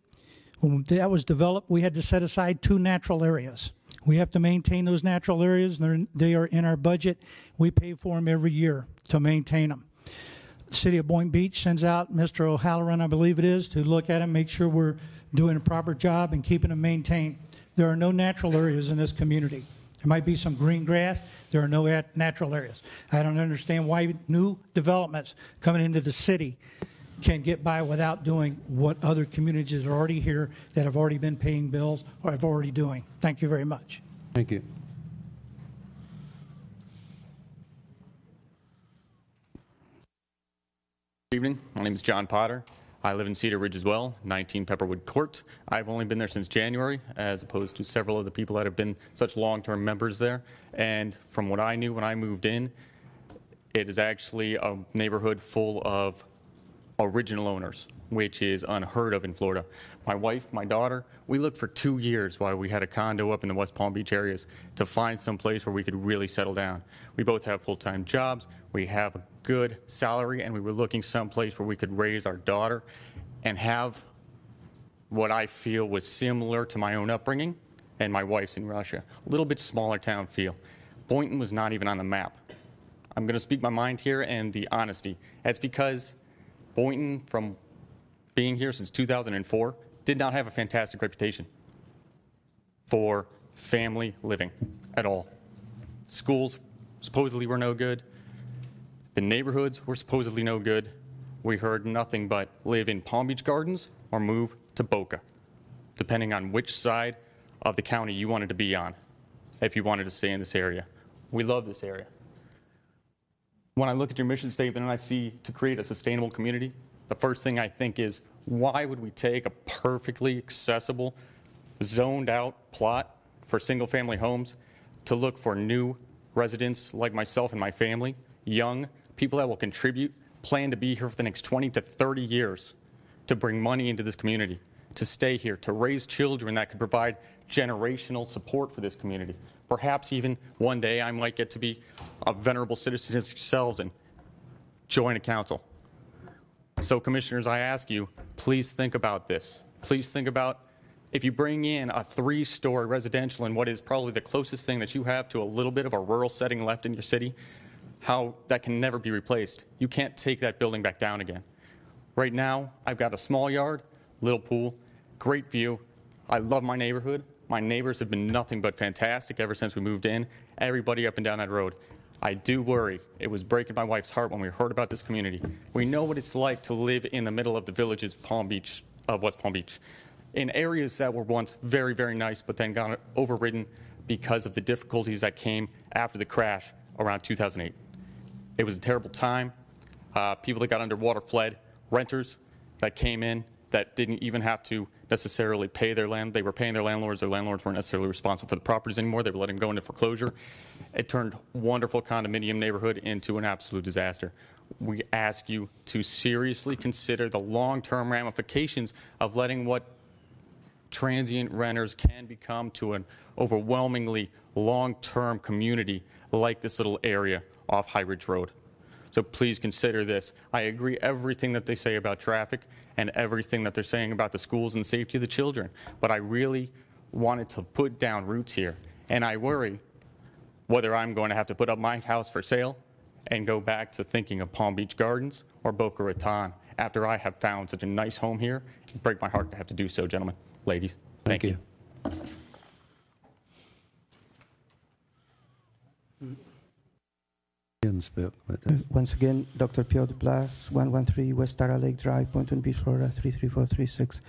When that was developed, we had to set aside 2 natural areas. We have to maintain those natural areas. They are in our budget. We pay for them every year to maintain them. The City of Boynton Beach sends out Mr. O'Halloran, I believe it is, to look at them, make sure we're doing a proper job and keeping them maintained. There are no natural areas in this community. There might be some green grass. There are no natural areas. I don't understand why new developments coming into the city can get by without doing what other communities are already here that have already been paying bills or have already doing. Thank you very much. Thank you. Good evening. My name is John Potter. I live in Cedar Ridge as well, 19 Pepperwood Court. I've only been there since January, as opposed to several of the people that have been such long-term members there. And from what I knew when I moved in, it is actually a neighborhood full of original owners, which is unheard of in Florida. My wife, my daughter, we looked for 2 years while we had a condo up in the West Palm Beach areas to find some place where we could really settle down. We both have full-time jobs, we have a good salary, and we were looking someplace where we could raise our daughter and have what I feel was similar to my own upbringing and my wife's in Russia. A little bit smaller town feel. Boynton was not even on the map. I'm going to speak my mind here and the honesty. That's because Boynton, from being here since 2004, did not have a fantastic reputation for family living at all. Schools supposedly were no good. The neighborhoods were supposedly no good. We heard nothing but live in Palm Beach Gardens or move to Boca, depending on which side of the county you wanted to be on, if you wanted to stay in this area. We love this area. When I look at your mission statement and I see to create a sustainable community, the first thing I think is, why would we take a perfectly accessible, zoned out plot for single family homes to look for new residents like myself and my family, young people that will contribute, plan to be here for the next 20 to 30 years to bring money into this community, to stay here, to raise children that could provide generational support for this community. Perhaps even one day I might get to be a venerable citizen as yourselves and join a council. So commissioners, I ask you, please think about this. Please think about if you bring in a 3-story residential in what is probably the closest thing that you have to a little bit of a rural setting left in your city, how that can never be replaced. You can't take that building back down again. Right now, I've got a small yard, little pool, great view. I love my neighborhood. My neighbors have been nothing but fantastic ever since we moved in. Everybody up and down that road. I do worry. It was breaking my wife's heart when we heard about this community. We know what it's like to live in the middle of the villages of West Palm Beach, in areas that were once very, very nice, but then got overridden because of the difficulties that came after the crash around 2008. It was a terrible time. People that got underwater fled. Renters that came in that didn't even have to necessarily pay their land. They were paying their landlords. Their landlords weren't necessarily responsible for the properties anymore. They were letting them go into foreclosure. It turned wonderful condominium neighborhood into an absolute disaster. We ask you to seriously consider the long-term ramifications of letting what transient renters can become to an overwhelmingly long-term community like this little area off High Ridge Road. So please consider this. I agree everything that they say about traffic and everything that they're saying about the schools and the safety of the children, but I really wanted to put down roots here. And I worry whether I'm going to have to put up my house for sale and go back to thinking of Palm Beach Gardens or Boca Raton after I have found such a nice home here. It'd break my heart to have to do so, gentlemen, ladies. Thank you. Once again, Dr. Piotr Blas, 113 West Tara Lake Drive, Boynton Beach, Florida, 33436.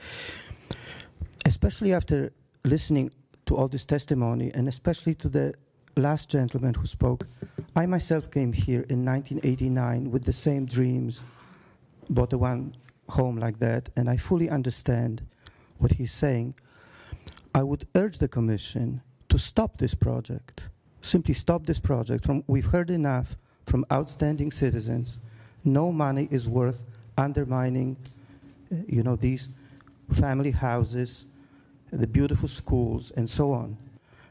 Especially after listening to all this testimony, and especially to the last gentleman who spoke, I myself came here in 1989 with the same dreams, bought a one home like that, and I fully understand what he's saying. I would urge the Commission to stop this project. Simply stop this project. We've heard enough from outstanding citizens. No money is worth undermining, these family houses, the beautiful schools, and so on.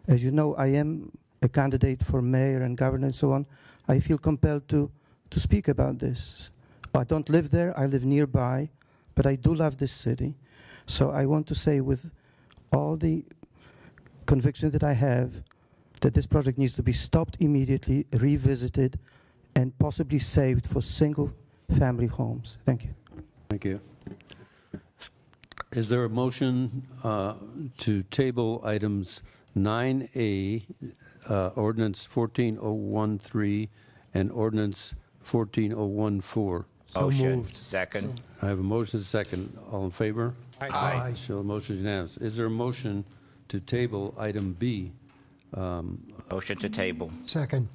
As you know, I am a candidate for mayor and governor and so on. I feel compelled to speak about this. I don't live there, I live nearby, but I do love this city. So I want to say with all the conviction that I have that this project needs to be stopped immediately, revisited, and possibly saved for single-family homes. Thank you. Thank you. Is there a motion to table items 9A, ordinance 14013, and ordinance 14014? Motion. Second. I have a motion second. All in favor? Aye. So the motion is unanimous. Is there a motion to table item B? Motion to table. Second.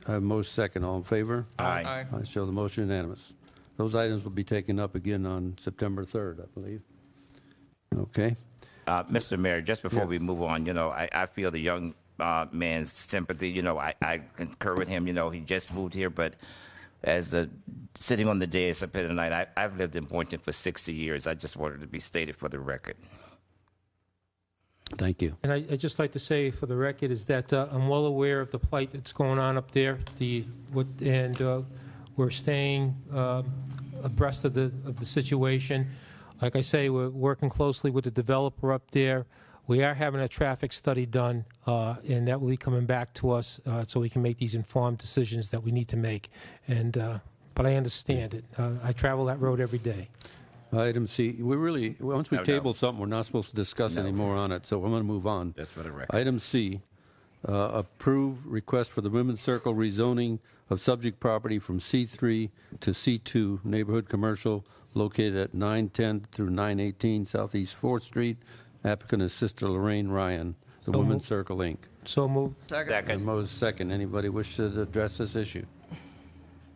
I have a motion second. All in favor? Aye. I show the motion unanimous. Those items will be taken up again on September 3rd, I believe. Okay. Mr. Mayor, just before we move on, you know, I feel the young man's sympathy. You know, I concur with him. You know, he just moved here, but as sitting on the dais up here tonight, I've lived in Boynton for 60 years. I just wanted to be stated for the record. Thank you. And I'd just like to say for the record is that I'm well aware of the plight that's going on up there, we're staying abreast of the situation. Like I say, we're working closely with the developer up there. We are having a traffic study done, and that will be coming back to us so we can make these informed decisions that we need to make. But I understand it. I travel that road every day. Item C, once we table something, we're not supposed to discuss anymore on it, so I'm going to move on. Just for the record. Item C, approve request for the Women's Circle rezoning of subject property from C3 to C2 neighborhood commercial located at 910 through 918 Southeast 4th Street. Applicant is Sister Lorraine Ryan, the Women's Circle, Inc. So moved. Second. Moses second. Anybody wish to address this issue?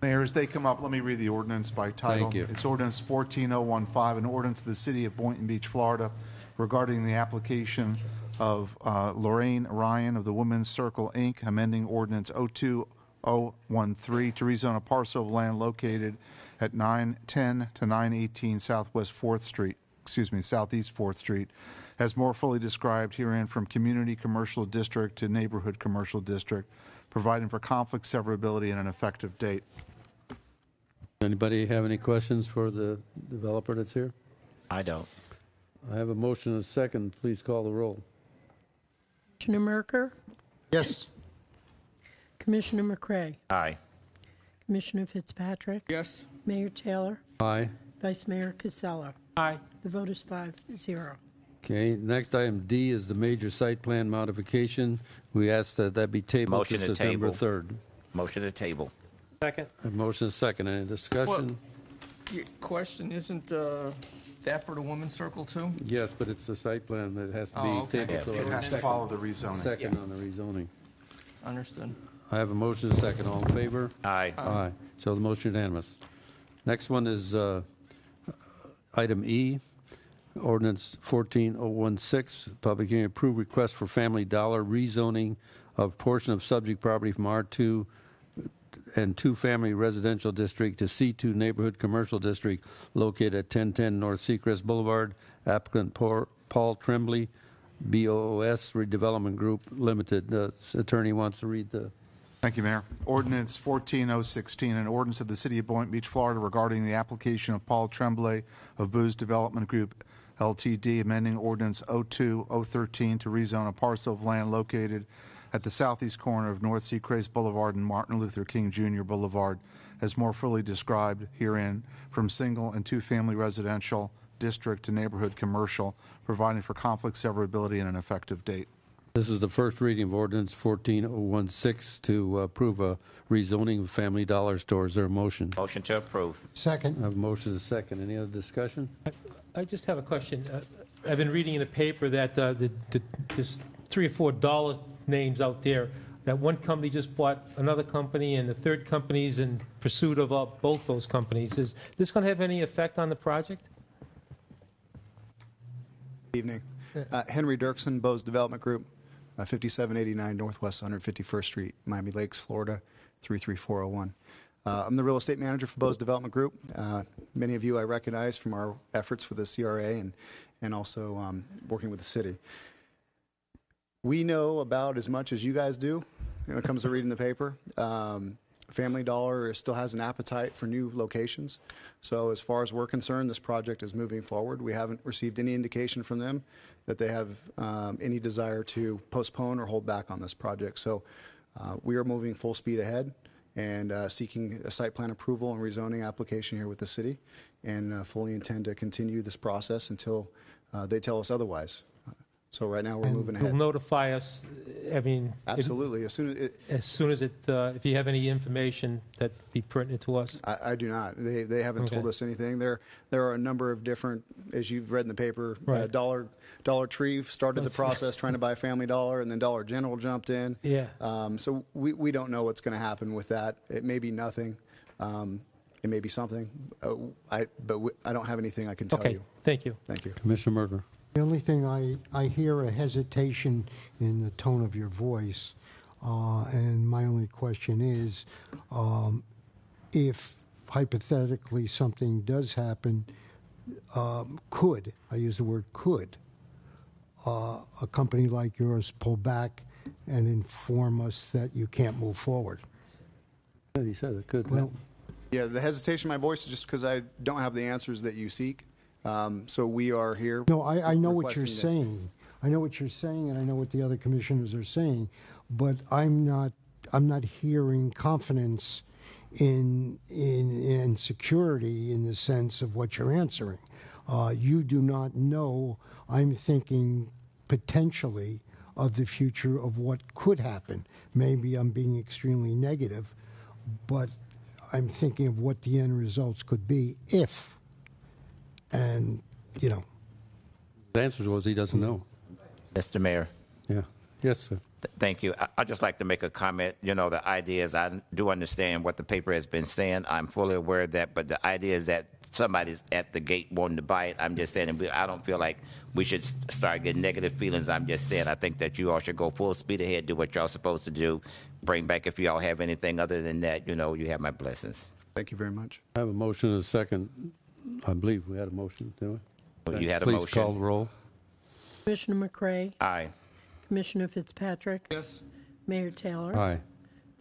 Mayor, as they come up, let me read the ordinance by title. Thank you. It's ordinance 14015, an ordinance of the city of Boynton Beach, Florida, regarding the application of Lorraine Ryan of the Women's Circle, Inc., amending ordinance 02013 to rezone a parcel of land located at 910 to 918 Southeast 4th Street, as more fully described herein from community commercial district to neighborhood commercial district, providing for conflict severability and an effective date. Anybody have any questions for the developer that's here? I don't. I have a motion and a second. Please call the roll. Commissioner Merker? Yes. Commissioner McCray? Aye. Commissioner Fitzpatrick? Yes. Mayor Taylor? Aye. Vice Mayor Casella? Aye. The vote is 5-0. Okay, next item D is the major site plan modification. We ask that that be tabled to Motion to September table. 3rd. Motion to table. Second. A motion is second. Any discussion? Your question, isn't that for the Women's Circle too? Yes, but it's the site plan that has to be okay. tabled. So It has to follow the rezoning. second on the rezoning. Understood. I have a motion and a second. All in favor? Aye. Aye. So the motion unanimous. Next one is item E, ordinance 14016, public hearing approved request for Family Dollar rezoning of portion of subject property from R2 and two-family residential district to C2 neighborhood commercial district located at 1010 North Seacrest Boulevard. Applicant Paul Tremblay, BOOS Redevelopment Group Limited. Attorney wants to read the... Thank you, Mayor. Ordinance 14016, an ordinance of the city of Boynton Beach, Florida, regarding the application of Paul Tremblay of Booz Development Group LTD, amending ordinance 02013 to rezone a parcel of land located at the southeast corner of North Seacrest Boulevard and Martin Luther King Jr. Boulevard, as more fully described herein, from single and two-family residential district to neighborhood commercial, providing for conflict severability and an effective date. This is the first reading of ordinance 14016 to approve a rezoning of Family Dollar store. Is there a motion? Motion to approve. Second. I have a motion and a second. Any other discussion? I just have a question. I've been reading in the paper that there's 3 or 4 dollar names out there, that one company just bought another company and the third company's in pursuit of both those companies. Is this going to have any effect on the project? Evening. Henry Dirksen, Bose Development Group, 5789 Northwest 151st Street, Miami Lakes, Florida, 33401. I'm the real estate manager for Bose Development Group. Many of you I recognize from our efforts for the CRA and also working with the city. We know about as much as you guys do when it comes to reading the paper. Family Dollar still has an appetite for new locations. So as far as we're concerned, this project is moving forward. We haven't received any indication from them that they have any desire to postpone or hold back on this project. So we are moving full speed ahead and seeking a site plan approval and rezoning application here with the city, and fully intend to continue this process until they tell us otherwise. So right now we're moving ahead. You'll notify us, I mean... Absolutely. As soon as if you have any information, that be pertinent to us. I do not. They haven't told us anything. There are a number of different, as you've read in the paper, Right. Dollar Tree started the process trying to buy Family Dollar, and then Dollar General jumped in. Yeah. So we don't know what's going to happen with that. It may be nothing. It may be something. I don't have anything I can tell you. Thank you. Thank you. Commissioner Merker. The only thing I hear a hesitation in the tone of your voice, and my only question is, if hypothetically something does happen, could, I use the word could, a company like yours pull back and inform us that you can't move forward? He said it could. Well, yeah, the hesitation in my voice is just because I don't have the answers that you seek. So we are here. No, I know what you're requesting that- saying. I know what you're saying, and I know what the other commissioners are saying, but I'm not hearing confidence in security in the sense of what you're answering. You do not know. I'm thinking potentially of the future of what could happen. Maybe I'm being extremely negative, but I'm thinking of what the end results could be if. And, you know. The answer was he doesn't know. Mr. Mayor. Yeah. Yes, sir. Thank you. I'd just like to make a comment. You know, the idea is I do understand what the paper has been saying. I'm fully aware of that. But the idea is that somebody's at the gate wanting to buy it. I'm just saying, I don't feel like we should start getting negative feelings. I'm just saying I think that you all should go full speed ahead, do what y'all supposed to do. Bring back if y'all have anything other than that. You know, you have my blessings. Thank you very much. I have a motion and a second. I believe we had a motion, didn't we? You had a Please motion. call the roll. Commissioner McCray, Aye. Commissioner Fitzpatrick. Yes. Mayor Taylor. Aye.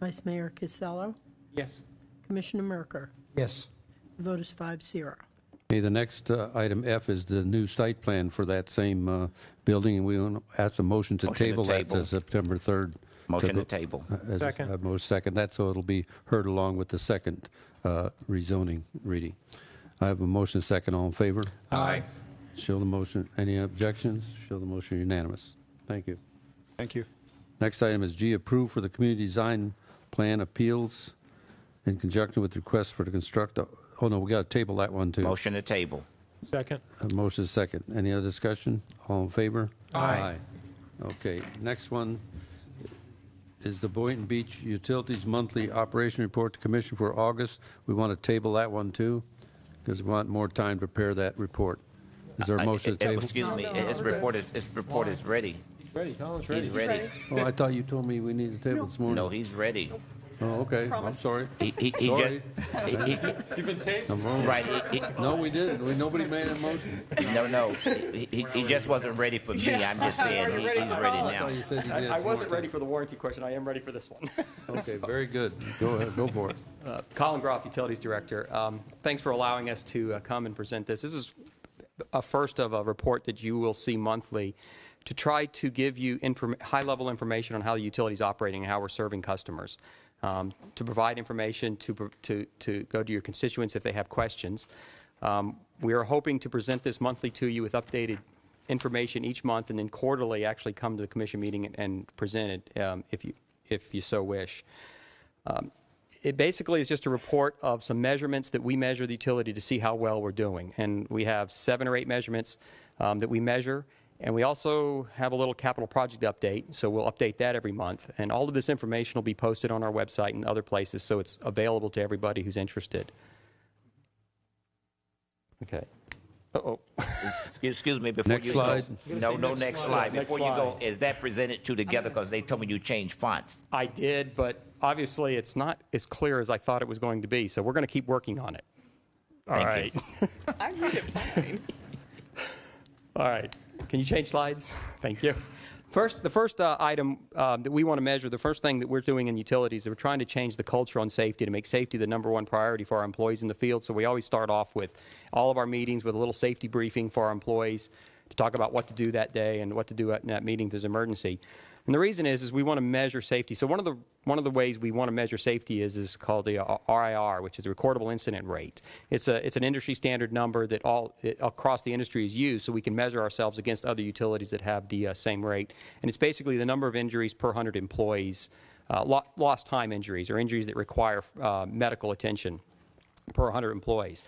Vice Mayor Casello. Yes. Commissioner Merker. Yes. The vote is 5-0. Okay, the next item F is the new site plan for that same building, and we want to ask a motion to table that to September 3rd. Motion to table. Second. Most second. That so it'll be heard along with the second rezoning reading. I have a motion second. All in favor? Aye. Show the motion. Any objections? Show the motion unanimous. Thank you. Thank you. Next item is G, approve for the community design plan appeals in conjunction with requests for the construct. Oh, no, we got to table that one, too. Motion to table. Second. Motion is second. Any other discussion? All in favor? Aye. Okay, next one is the Boynton Beach Utilities Monthly Operation Report to Commission for August. We want to table that one, too, because we want more time to prepare that report. Is there a motion to table? Excuse me, his report is ready. He's ready. Colin's ready. He's ready. Oh, I thought you told me we needed to table this morning. No, he's ready. Oh, okay. I'm sorry. He Sorry. You've been tabled? I'm wrong. Right. No, we didn't. Nobody made a motion. No. He just wasn't ready for me. I'm just saying he's ready now. You said you did I some wasn't more ready for the warranty question. I am ready for this one. time. Okay, very good. Go ahead. Go for it. Colin Groff, Utilities Director. Thanks for allowing us to come and present this. This is a first of a report that you will see monthly to try to give you high-level information on how the utility is operating and how we're serving customers. To provide information to go to your constituents if they have questions. We are hoping to present this monthly to you with updated information each month, and then quarterly actually come to the commission meeting and present it if you so wish. It basically is just a report of some measurements that we measure the utility to see how well we're doing. And we have 7 or 8 measurements that we measure. And we also have a little capital project update, so we'll update that every month. And all of this information will be posted on our website and other places, so it's available to everybody who's interested. Okay. Uh-oh. Excuse me, before Next you slide. go. No, next slide. Next Before you go, slide. is that presented two together? Because they told me you changed fonts. I did, but obviously it's not as clear as I thought it was going to be, so we're going to keep working on it. All right. I read it fine. All right. Can you change slides? Thank you. The first item that we want to measure, the first thing that we're doing in utilities, is we're trying to change the culture on safety to make safety the #1 priority for our employees in the field. So we always start off with all of our meetings with a little safety briefing for our employees to talk about what to do that day and what to do in that meeting if there's an emergency. And the reason is we want to measure safety. So one of the ways we want to measure safety is called the RIR, which is the recordable incident rate. It's an industry standard number that across the industry is used, so we can measure ourselves against other utilities that have the same rate. And it's basically the number of injuries per 100 employees, lost time injuries or injuries that require medical attention per 100 employees.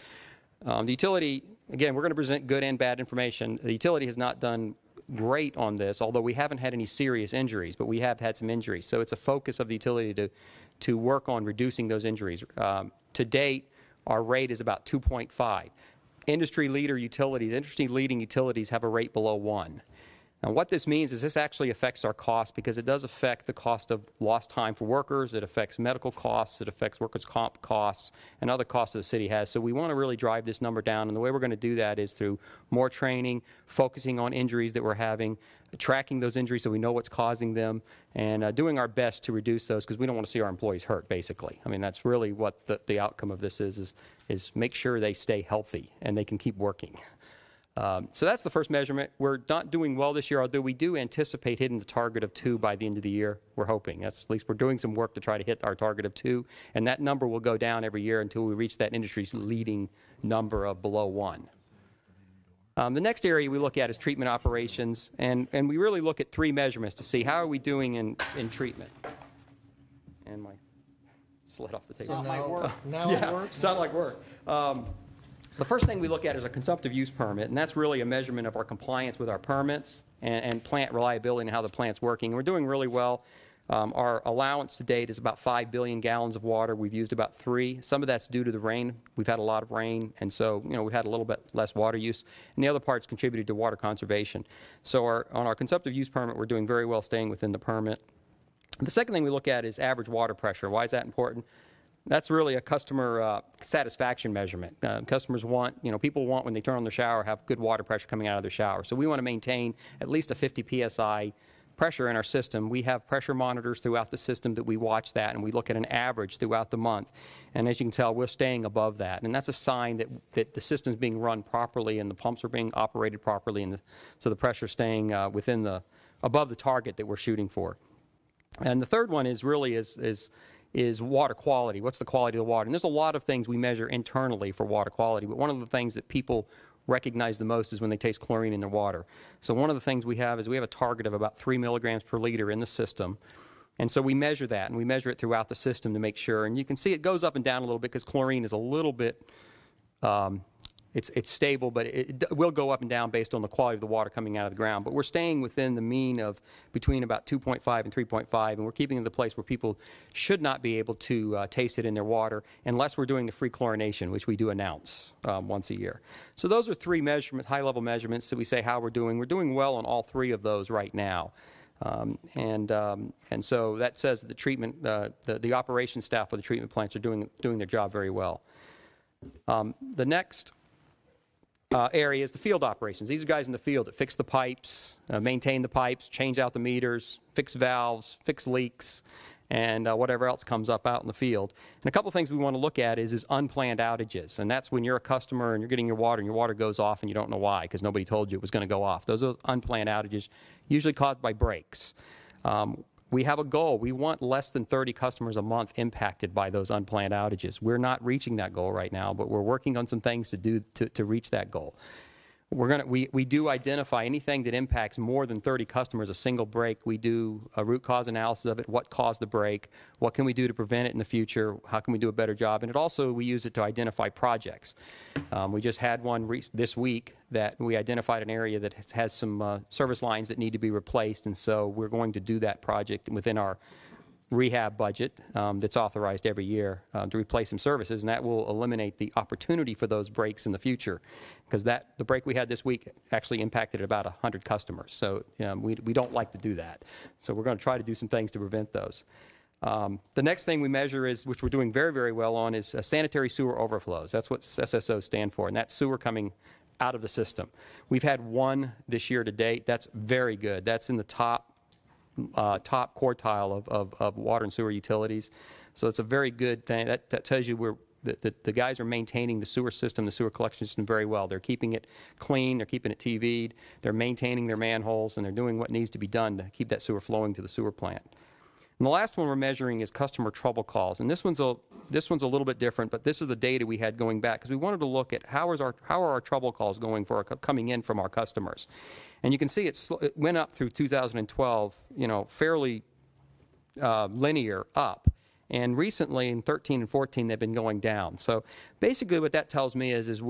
The utility, again, we're going to present good and bad information. The utility has not done great on this, although we haven't had any serious injuries, but we have had some injuries. So it's a focus of the utility to work on reducing those injuries. To date, our rate is about 2.5. Industry leading utilities have a rate below 1. Now, what this means is this actually affects our costs because it does affect the cost of lost time for workers. It affects medical costs. It affects workers' comp costs and other costs that the city has. So we want to really drive this number down. And the way we're going to do that is through more training, focusing on injuries that we're having, tracking those injuries so we know what's causing them, and doing our best to reduce those because we don't want to see our employees hurt, basically. I mean, that's really what the outcome of this is make sure they stay healthy and they can keep working. So that's the first measurement. We're not doing well this year, although we do anticipate hitting the target of 2 by the end of the year. We're hoping. At least we're doing some work to try to hit our target of 2, and that number will go down every year until we reach that industry's leading number of below 1. The next area we look at is treatment operations, and we really look at 3 measurements to see how are we doing in treatment. And my slid off the table. Sound like work. Now Yeah, it works. sound like work. The first thing we look at is a consumptive use permit, and that's really a measurement of our compliance with our permits and plant reliability and how the plant's working. And we're doing really well. Our allowance to date is about 5 billion gallons of water. We've used about 3. Some of that's due to the rain. We've had a lot of rain, and so we've had a little bit less water use. And the other part's contributed to water conservation. So on our consumptive use permit, we're doing very well staying within the permit. The second thing we look at is average water pressure. Why is that important? That's really a customer satisfaction measurement. Customers want, people want when they turn on their shower, have good water pressure coming out of their shower. So we want to maintain at least a 50 psi pressure in our system. We have pressure monitors throughout the system that we watch that, and we look at an average throughout the month. And as you can tell, we're staying above that. And that's a sign that the system's being run properly and the pumps are being operated properly, and so the pressure's staying above the target that we're shooting for. And the third one is really is water quality. What's the quality of the water? And there's a lot of things we measure internally for water quality, but one of the things that people recognize the most is when they taste chlorine in their water. So one of the things we have is we have a target of about 3 milligrams per liter in the system. And so we measure that, and we measure it throughout the system to make sure. And you can see it goes up and down a little bit because chlorine is a little bit, it's stable, but it will go up and down based on the quality of the water coming out of the ground. But we're staying within the mean of between about 2.5 and 3.5, and we're keeping it in the place where people should not be able to taste it in their water unless we're doing the free chlorination, which we do announce once a year. So those are 3 high-level measurements that we say how we're doing. We're doing well on all 3 of those right now. And so that says that the treatment, the operations staff of the treatment plants are doing their job very well. The next area is the field operations. These are guys in the field that fix the pipes, maintain the pipes, change out the meters, fix valves, fix leaks, and whatever else comes up out in the field. And a couple things we want to look at is unplanned outages. And that's when you're a customer and you're getting your water goes off and you don't know why because nobody told you it was going to go off. Those are unplanned outages, usually caused by breaks. We have a goal. We want less than 30 customers a month impacted by those unplanned outages. We're not reaching that goal right now, but we're working on some things to do to reach that goal. We do identify anything that impacts more than 30 customers, a single break. We do a root cause analysis of it, what caused the break, what can we do to prevent it in the future, how can we do a better job, and we use it to identify projects. We just had one this week that we identified an area that has some service lines that need to be replaced, and so we're going to do that project within our rehab budget that's authorized every year to replace some services, and that will eliminate the opportunity for those breaks in the future, because the break we had this week actually impacted about 100 customers. So we don't like to do that. So we're going to try to do some things to prevent those. The next thing we measure is, which we're doing very, very well on, is sanitary sewer overflows. That's what SSO stand for, and that's sewer coming out of the system. We've had 1 this year to date. That's very good. That's in the top top quartile of water and sewer utilities. So it's a very good thing. That tells you the guys are maintaining the sewer system, the sewer collection system very well. They're keeping it clean, they're keeping it TV'd, they're maintaining their manholes, and they're doing what needs to be done to keep that sewer flowing to the sewer plant. And the last one we're measuring is customer trouble calls, and this one's a little bit different, but this is the data we had going back because we wanted to look at how are our trouble calls going coming in from our customers. And you can see it went up through 2012, fairly linear up. And recently, in 13 and 14, they've been going down. So basically what that tells me is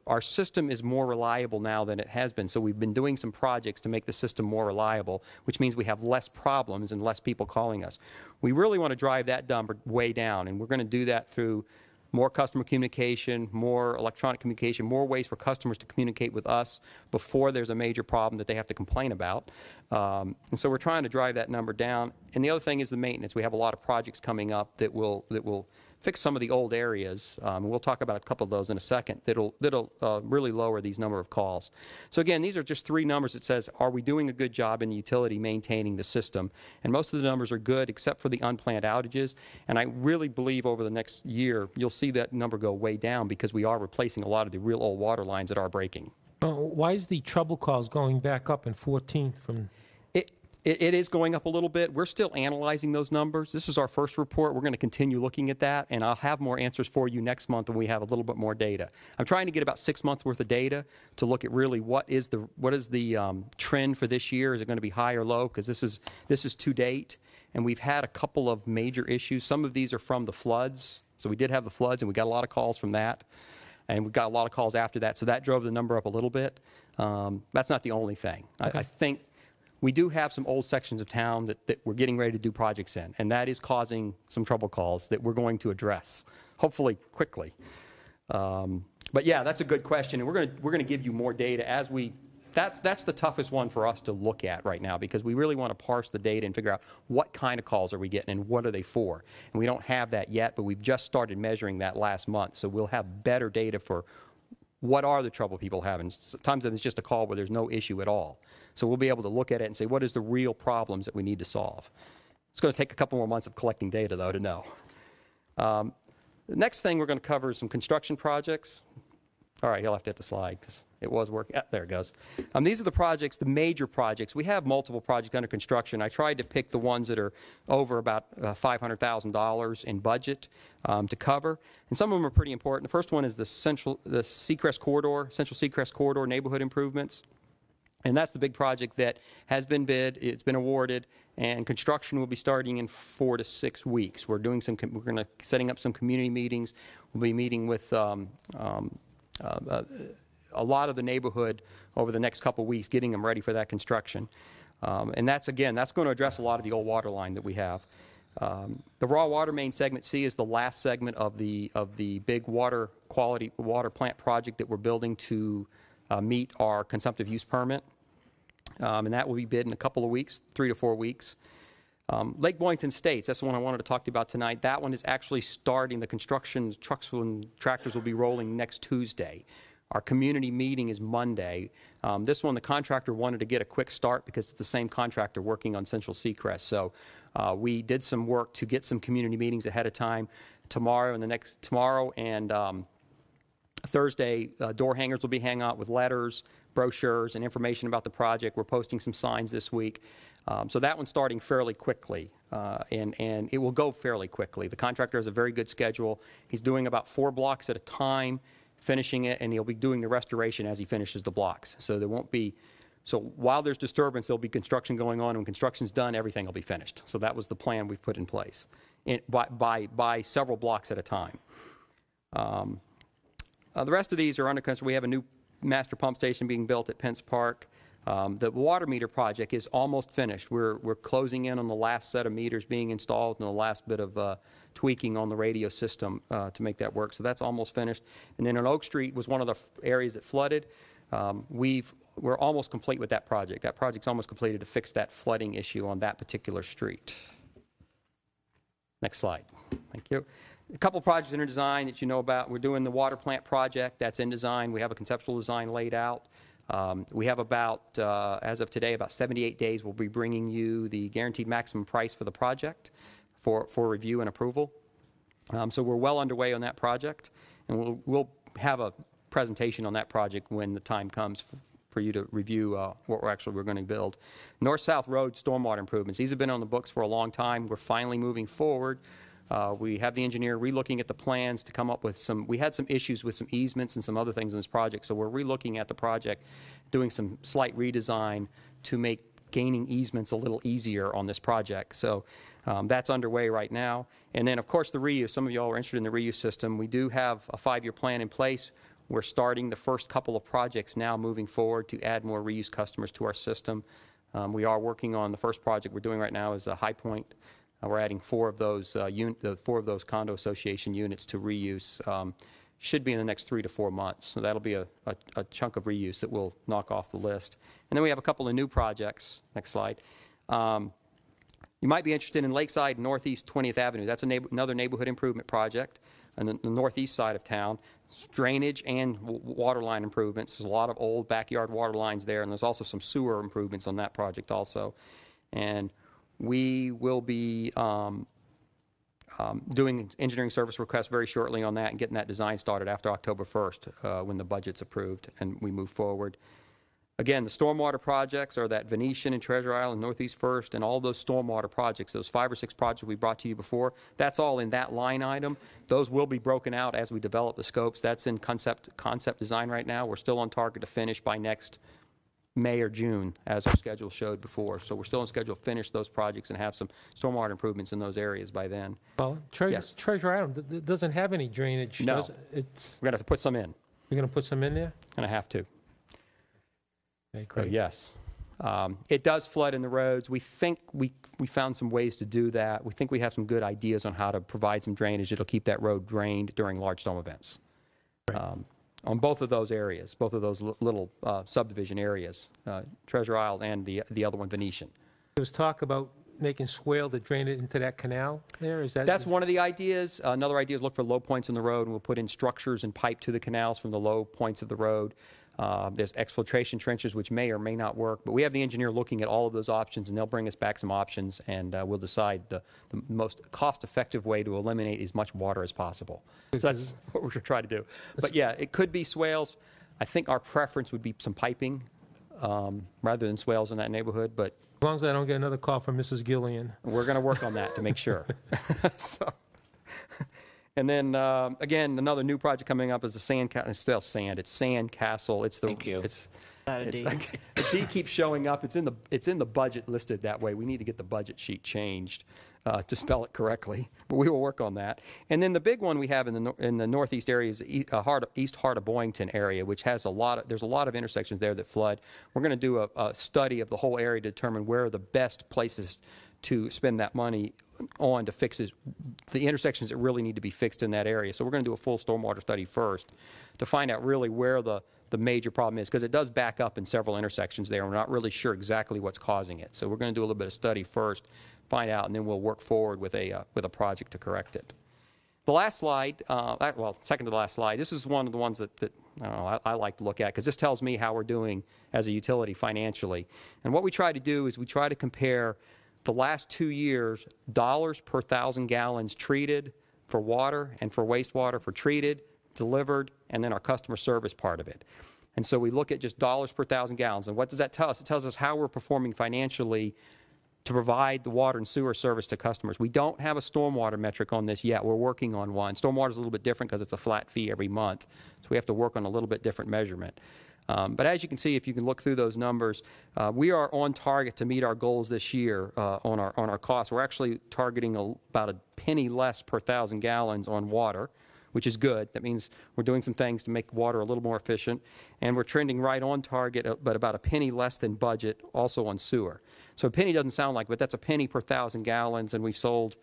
our system is more reliable now than it has been. So we've been doing some projects to make the system more reliable, which means we have less problems and less people calling us. We really want to drive that number way down, and we're going to do that through more customer communication, more electronic communication, more ways for customers to communicate with us before there's a major problem that they have to complain about. And so we're trying to drive that number down. And the other thing is the maintenance. We have a lot of projects coming up that will fix some of the old areas. And we'll talk about a couple of those in a second that'll really lower these number of calls. So again, these are just three numbers that says, are we doing a good job in the utility maintaining the system? And most of the numbers are good except for the unplanned outages. And I really believe over the next year, you'll see that number go way down because we are replacing a lot of the real old water lines that are breaking. Why is the trouble calls going back up in 14 from... It is going up a little bit. We're still analyzing those numbers. This is our first report. We're going to continue looking at that, and I'll have more answers for you next month when we have a little bit more data. I'm trying to get about 6 months worth of data to look at really what is the trend for this year. Is it going to be high or low? Because this is to date, and we've had a couple of major issues. Some of these are from the floods. So we did have the floods, and we got a lot of calls from that, and we got a lot of calls after that. So that drove the number up a little bit. That's not the only thing. Okay. I think we do have some old sections of town that we're getting ready to do projects in, and that is causing some trouble calls that we're going to address, hopefully quickly. But yeah, that's a good question, and we're going to give you more data as we. That's the toughest one for us to look at right now because we really want to parse the data and figure out what kind of calls are we getting and what are they for. And we don't have that yet, but we've just started measuring that last month, so we'll have better data for what are the trouble people having. Sometimes it's just a call where there's no issue at all. So we'll be able to look at it and say, what is the real problems that we need to solve? It's going to take a couple more months of collecting data, though, to know. The next thing we're going to cover is some construction projects. All right, you'll have to hit the slide because it was working. Ah, there it goes. These are the projects, the major projects. We have multiple projects under construction. I tried to pick the ones that are over about $500,000 in budget to cover, and some of them are pretty important. The first one is the Central Seacrest Corridor neighborhood improvements. And that's the big project that has been bid, it's been awarded, and construction will be starting in 4 to 6 weeks. We're going to setting up some community meetings. We'll be meeting with a lot of the neighborhood over the next couple weeks, getting them ready for that construction. And that's going to address a lot of the old water line that we have. The raw water main segment C is the last segment of the big water plant project that we're building to meet our consumptive use permit, and that will be bid in a couple of weeks, 3 to 4 weeks. Lake Boynton Estates, that's the one I wanted to talk to you about tonight. That one is actually starting. The construction trucks and tractors will be rolling next Tuesday. Our community meeting is Monday. This one, the contractor wanted to get a quick start because it's the same contractor working on Central Seacrest. So we did some work to get some community meetings ahead of time. Tomorrow and Thursday, door hangers will be hung out with letters, brochures, and information about the project. We're posting some signs this week. So that one's starting fairly quickly, and it will go fairly quickly. The contractor has a very good schedule. He's doing about 4 blocks at a time, finishing it, and he'll be doing the restoration as he finishes the blocks. So there won't be, so while there's disturbance, there'll be construction going on, and when construction's done, everything will be finished. So that was the plan we've put in place by several blocks at a time. The rest of these are under construction. We have a new master pump station being built at Pence Park. The water meter project is almost finished. We're closing in on the last set of meters being installed and the last bit of tweaking on the radio system to make that work. So that's almost finished. And then on Oak Street was one of the areas that flooded. We're almost complete with that project. That project's almost completed to fix that flooding issue on that particular street. Next slide. Thank you. A couple projects in design that you know about. We're doing the water plant project. That's in design. We have a conceptual design laid out. We have about, as of today, about 78 days. We'll be bringing you the guaranteed maximum price for the project for review and approval. So we're well underway on that project, and we'll have a presentation on that project when the time comes for you to review what we're going to build. North-South Road stormwater improvements. These have been on the books for a long time. We're finally moving forward. We have the engineer relooking at the plans to come up with some, we had some issues with some easements and some other things in this project, so we're relooking at the project, doing some slight redesign to make gaining easements a little easier on this project. So that's underway right now. And then, of course, the reuse. Some of you all are interested in the reuse system. We do have a 5-year plan in place. We're starting the first couple of projects now moving forward to add more reuse customers to our system. We are working on the first project we're doing right now is a High Point. We're adding 4 of those condo association units to reuse. Should be in the next 3 to 4 months. So that'll be a chunk of reuse that we'll knock off the list. And then we have a couple of new projects. Next slide. You might be interested in Lakeside Northeast 20th Avenue. That's another neighborhood improvement project on the northeast side of town. It's drainage and water line improvements. There's a lot of old backyard water lines there, and there's also some sewer improvements on that project also. And we will be doing engineering service requests very shortly on that and getting that design started after October 1st when the budget's approved and we move forward. Again, the stormwater projects are that Venetian and Treasure Island, Northeast First, and all those stormwater projects, those 5 or 6 projects we brought to you before, that's all in that line item. Those will be broken out as we develop the scopes. That's in concept design right now. We're still on target to finish by next May or June, as our schedule showed before. So we're still on schedule to finish those projects and have some stormwater improvements in those areas by then. Well, Treasure Island doesn't have any drainage. No. Does it? We're going to have to put some in. You're going to put some in there? Going to have to. Okay, great. So yes. It does flood in the roads. We think we found some ways to do that. We think we have some good ideas on how to provide some drainage that'll keep that road drained during large storm events. On both of those areas, both of those little subdivision areas, Treasure Isle and the other one, Venetian. There was talk about making swale to drain it into that canal there? That's one of the ideas. Another idea is look for low points in the road, and we'll put in structures and pipe to the canals from the low points of the road. There's exfiltration trenches, which may or may not work, but we have the engineer looking at all of those options, and they'll bring us back some options, and we'll decide the most cost-effective way to eliminate as much water as possible. So that's what we're going to try to do. But yeah, it could be swales. I think our preference would be some piping rather than swales in that neighborhood. But as long as I don't get another call from Mrs. Gillian. We're going to work on that to make sure. And then, again, another new project coming up is the sand castle. It's still sand. It's Sand Castle. It's the. Thank you. The D keeps showing up. It's in the budget listed that way. We need to get the budget sheet changed to spell it correctly, but we will work on that. And then the big one we have in the northeast area is the east heart of Boynton area, which has there's a lot of intersections there that flood. We're going to do a study of the whole area to determine where are the best places to spend that money on to fix the intersections that really need to be fixed in that area. So we're going to do a full stormwater study first to find out really where the major problem is, because it does back up in several intersections there, and we're not really sure exactly what's causing it. So we're going to do a little bit of study first, find out, and then we'll work forward with a project to correct it. The last slide, second to the last slide, this is one of the ones that I like to look at, because this tells me how we're doing as a utility financially. And what we try to do is we try to compare the last 2 years, dollars per 1,000 gallons treated for water and for wastewater for treated, delivered, and then our customer service part of it. And so we look at just dollars per 1,000 gallons. And what does that tell us? It tells us how we're performing financially to provide the water and sewer service to customers. We don't have a stormwater metric on this yet. We're working on one. Stormwater is a little bit different because it's a flat fee every month. So we have to work on a little bit different measurement. But as you can see, if you can look through those numbers, we are on target to meet our goals this year on our costs. We're actually targeting about a penny less per 1,000 gallons on water, which is good. That means we're doing some things to make water a little more efficient. And we're trending right on target, but about a penny less than budget also on sewer. So a penny doesn't sound like, but that's a penny per 1,000 gallons, and we've sold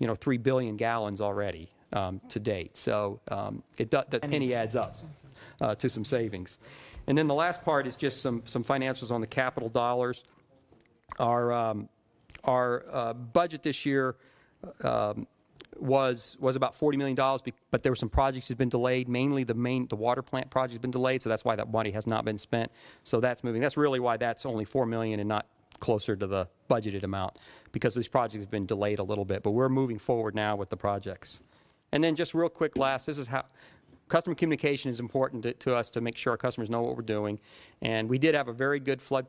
3 billion gallons already to date. So that penny adds up to some savings. And then the last part is just some financials on the capital dollars. Our budget this year was about $40 million, but there were some projects that have been delayed. Mainly the water plant project has been delayed, so that's why that money has not been spent. So that's moving. That's really why that's only $4 million and not closer to the budgeted amount, because these projects have been delayed a little bit. But we're moving forward now with the projects. And then just real quick, this is how customer communication is important to us to make sure our customers know what we're doing. And we did have a very good flood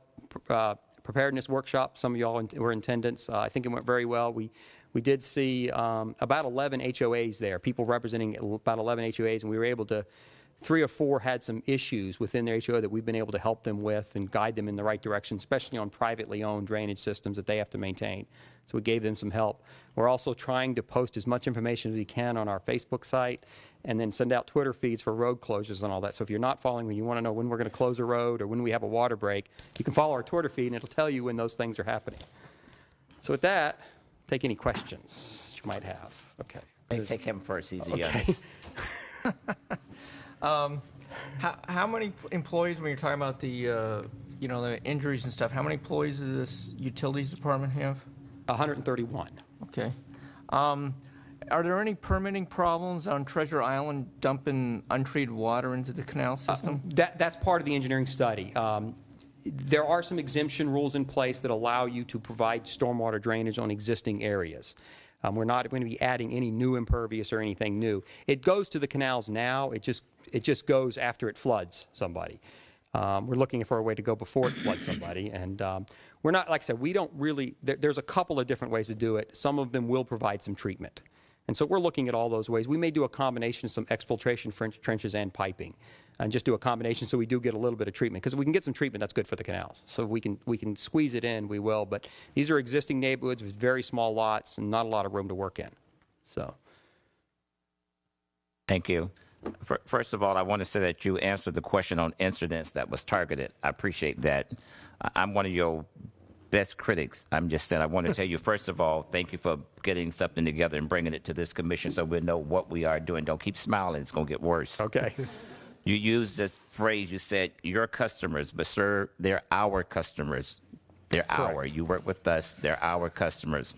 preparedness workshop. Some of y'all were in attendance. I think it went very well. We did see about 11 HOAs there, people representing about 11 HOAs, and we were able to, 3 or 4 had some issues within their HOA that we've been able to help them with and guide them in the right direction, especially on privately owned drainage systems that they have to maintain. So we gave them some help. We're also trying to post as much information as we can on our Facebook site and then send out Twitter feeds for road closures and all that. So if you're not following, when you want to know when we're going to close a road or when we have a water break, you can follow our Twitter feed and it'll tell you when those things are happening. So with that, take any questions you might have. Okay. Hey, take him first. He's the Okay. youngest. How many employees, when you're talking about the, the injuries and stuff, how many employees does this utilities department have? 131. Okay. Are there any permitting problems on Treasure Island dumping untreated water into the canal system? That's part of the engineering study. There are some exemption rules in place that allow you to provide stormwater drainage on existing areas. We're not going to be adding any new impervious or anything new. It goes to the canals now. It just goes after it floods somebody. We're looking for a way to go before it floods somebody. And we're not, like I said, we don't really, there's a couple of different ways to do it. Some of them will provide some treatment. And so we're looking at all those ways. We may do a combination of some exfiltration trenches and piping and just do a combination so we do get a little bit of treatment. Because if we can get some treatment, that's good for the canals. So if we can squeeze it in, we will. But these are existing neighborhoods with very small lots and not a lot of room to work in. So. Thank you. First of all, I want to say that you answered the question on incidents that was targeted. I appreciate that. I'm one of your best critics. I'm just saying, I want to tell you, first of all, thank you for getting something together and bringing it to this commission so we know what we are doing. Don't keep smiling. It's going to get worse. Okay. You used this phrase, you said, your customers, but sir, they're our customers. They're our. You work with us. They're our customers.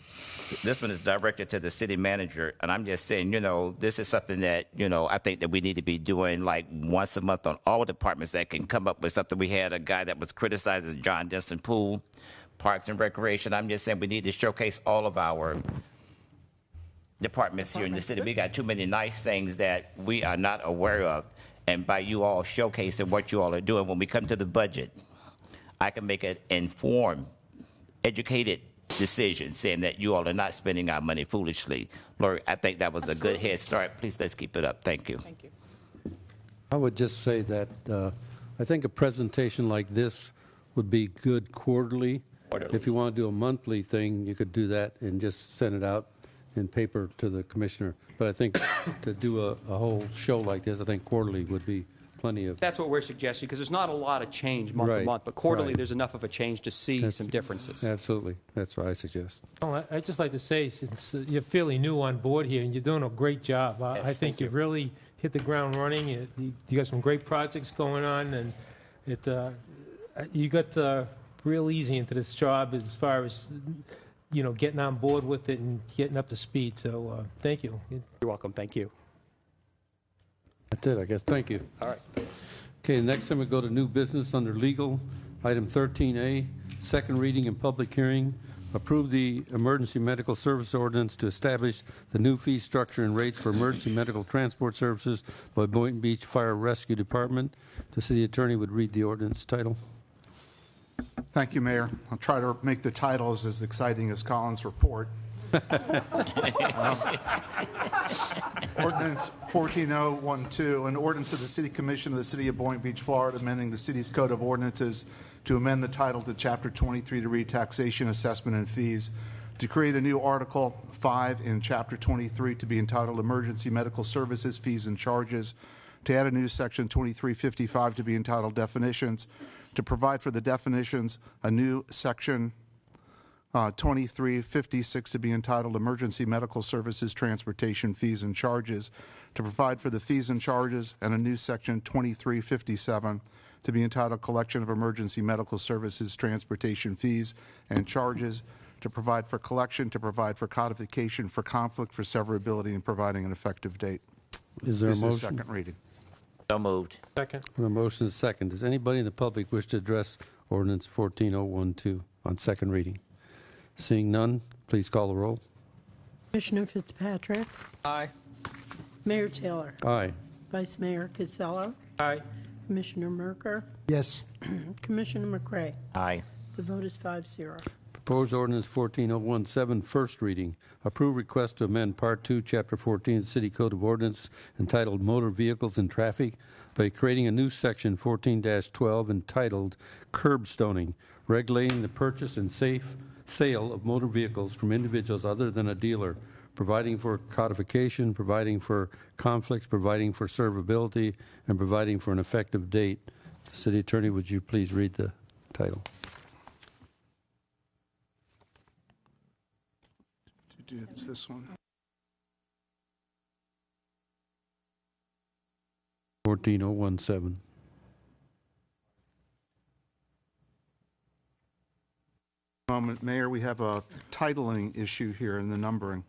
This one is directed to the city manager, and I'm just saying, this is something that, I think that we need to be doing like once a month on all departments that can come up with something. We had a guy that was criticizing John Denson Pool, Parks and Recreation. I'm just saying we need to showcase all of our departments here in the city. We got too many nice things that we are not aware of. And by you all showcasing what you all are doing, when we come to the budget, I can make an informed, educated decision saying that you all are not spending our money foolishly. Lori, I think that was a good head start. Please, let's keep it up. Thank you. Thank you. I would just say that I think a presentation like this would be good quarterly. If you want to do a monthly thing, you could do that and just send it out in paper to the commissioner. But I think to do a whole show like this, I think quarterly would be plenty of. That's what we're suggesting, because there's not a lot of change month to month, but quarterly there's enough of a change to see some differences. Absolutely. That's what I suggest. Oh, I'd just like to say, since you're fairly new on board here and you're doing a great job, I think you really hit the ground running. You got some great projects going on, and you got real easy into this job as far as getting on board with it and getting up to speed. So thank you. You're welcome. Thank you. That's it, I guess. Thank you. All right. Okay, next time we go to new business under legal. Item 13A, second reading and public hearing. Approve the emergency medical service ordinance to establish the new fee structure and rates for emergency medical transport services by Boynton Beach Fire Rescue Department. The city attorney would read the ordinance title. Thank you, Mayor. I'll try to make the titles as exciting as Colin's report. Ordinance 14012, an ordinance of the City Commission of the City of Boynton Beach, Florida, amending the city's code of ordinances to amend the title to Chapter 23 to read Taxation, Assessment, and Fees, to create a new Article 5 in Chapter 23 to be entitled Emergency Medical Services, Fees, and Charges, to add a new Section 2355 to be entitled Definitions, to provide for the definitions, a new Section 2356 to be entitled Emergency Medical Services, Transportation, Fees, and Charges, to provide for the fees and charges, and a new Section 2357 to be entitled Collection of Emergency Medical Services, Transportation, Fees, and Charges, to provide for collection, to provide for codification, for conflict, for severability, and providing an effective date. Is there a This motion? is second reading. So moved. Second. The motion is second. Does anybody in the public wish to address ordinance 14012 on second reading? Seeing none, please call the roll. Commissioner Fitzpatrick, Aye. Mayor Taylor, Aye. Vice Mayor Casello, Aye. Commissioner Merker, Yes. Commissioner McCray. Aye. The vote is 5-0. Proposed ordinance 14017, first reading. Approve request to amend Part 2, Chapter 14 of the City Code of Ordinance entitled Motor Vehicles and Traffic by creating a new section 14-12 entitled Curb Stoning, regulating the purchase and sale of motor vehicles from individuals other than a dealer, providing for codification, providing for conflicts, providing for servability, and providing for an effective date. City Attorney, would you please read the title? It's this one. 14017. Moment, Mayor, we have a titling issue here in the numbering.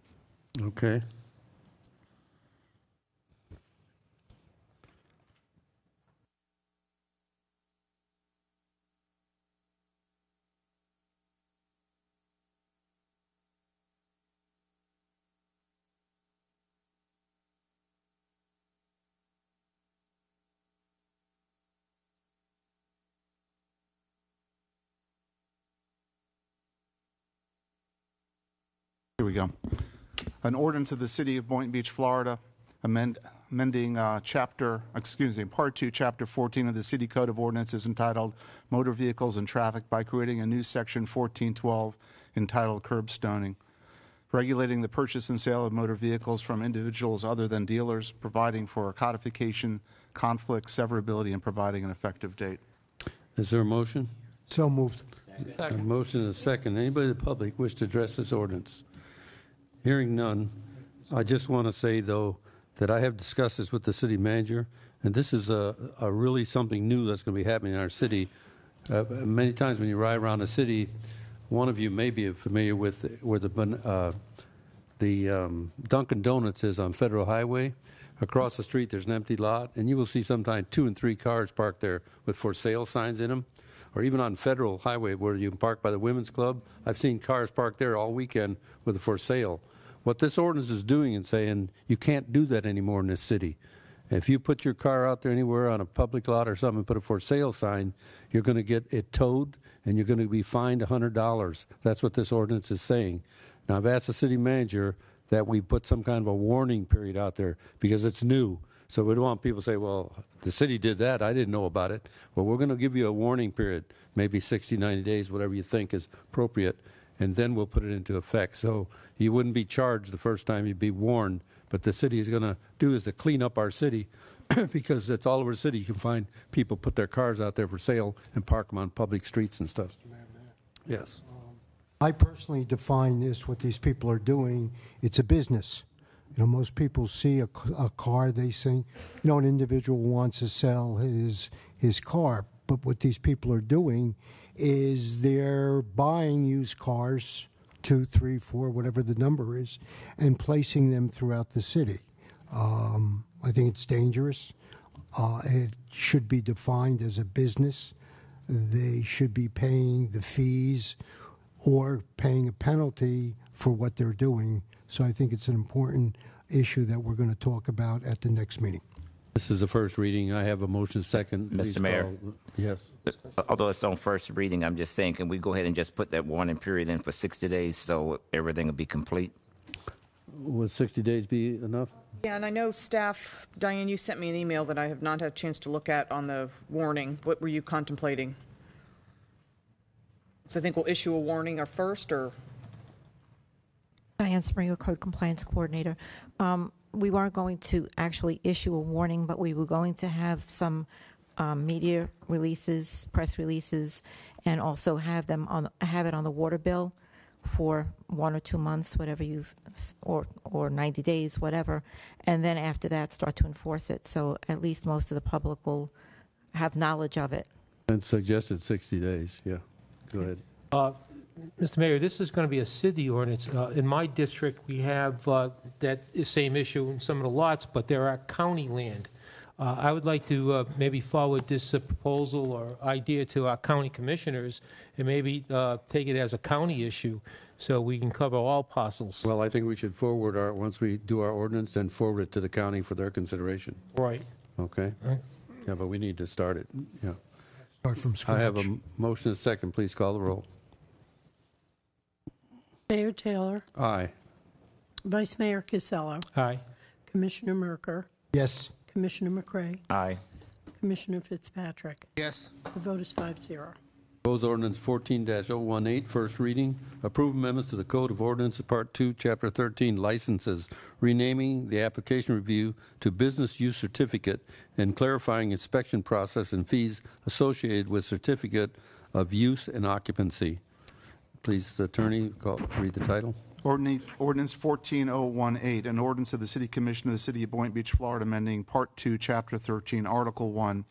Okay. Here we go. An ordinance of the City of Boynton Beach, Florida, amending Part 2, Chapter 14 of the City Code of Ordinances entitled Motor Vehicles and Traffic by creating a new Section 1412 entitled Curb Stoning, regulating the purchase and sale of motor vehicles from individuals other than dealers, providing for codification, conflict, severability, and providing an effective date. Is there a motion? So moved. A motion and a second. Anybody in the public wish to address this ordinance? Hearing none, I just want to say, though, that I have discussed this with the city manager, and this is a really something new that's going to be happening in our city. Many times when you ride around the city, one of you may be familiar with where the Dunkin' Donuts is on Federal Highway. Across the street, there's an empty lot, and you will see sometimes 2 and 3 cars parked there with for sale signs in them. Or even on Federal Highway where you can park by the Women's Club. I've seen cars parked there all weekend with a for sale. What this ordinance is doing and saying, you can't do that anymore in this city. If you put your car out there anywhere on a public lot or something and put a for sale sign, you're going to get it towed and you're going to be fined $100. That's what this ordinance is saying. Now, I've asked the city manager that we put some kind of a warning period out there because it's new. So we don't want people to say, well, the city did that, I didn't know about it. Well, we're going to give you a warning period, maybe 60, 90 days, whatever you think is appropriate, and then we'll put it into effect. So you wouldn't be charged the first time, you'd be warned. But the city is going to do is to clean up our city because it's all over the city. You can find people put their cars out there for sale and park them on public streets and stuff. Yes. I personally define this, what these people are doing, it's a business. You know, most people see a car, they think, you know, an individual wants to sell his car. But what these people are doing is they're buying used cars, 2, 3, 4, whatever the number is, and placing them throughout the city. I think it's dangerous. It should be defined as a business. They should be paying the fees or paying a penalty for what they're doing. So I think it's an important issue that we're going to talk about at the next meeting. This is the first reading. I have a motion second. Please Mr. Mayor. call. Yes. Although it's on first reading, I'm just saying, can we go ahead and just put that warning period in for 60 days so everything will be complete? Would 60 days be enough? Yeah, and I know staff, Diane, you sent me an email that I have not had a chance to look at on the warning. What were you contemplating? So I think we'll issue a warning first, or? Diane Springer, Code Compliance Coordinator. We weren't going to actually issue a warning, but we were going to have some media releases, press releases, and also have it on the water bill for 1 or 2 months, whatever or 90 days, whatever, and then after that start to enforce it. So at least most of the public will have knowledge of it. And suggested 60 days. Yeah. Go ahead. Mr. Mayor, this is going to be a city ordinance. In my district, we have that same issue in some of the lots, but there are county land. I would like to maybe forward this proposal or idea to our county commissioners and maybe take it as a county issue so we can cover all parcels. Well, I think we should forward once we do our ordinance, then forward it to the county for their consideration. Right. Okay? Right. Yeah, but we need to start it, yeah. Start from scratch. I have a motion and a second. Please call the roll. Mayor Taylor, Aye. Vice Mayor Casello, Aye. Commissioner Merker, Yes. Commissioner McCray, Aye. Commissioner Fitzpatrick. Yes. The vote is 5-0. Proposed ordinance 14-018, first reading. Approve amendments to the Code of Ordinances, Part 2, Chapter 13, licenses, renaming the application review to business use certificate and clarifying inspection process and fees associated with certificate of use and occupancy. Please, the attorney, read the title. Ordinance 14018, an ordinance of the City Commission of the City of Boynton Beach, Florida, amending Part 2, Chapter 13, Article 1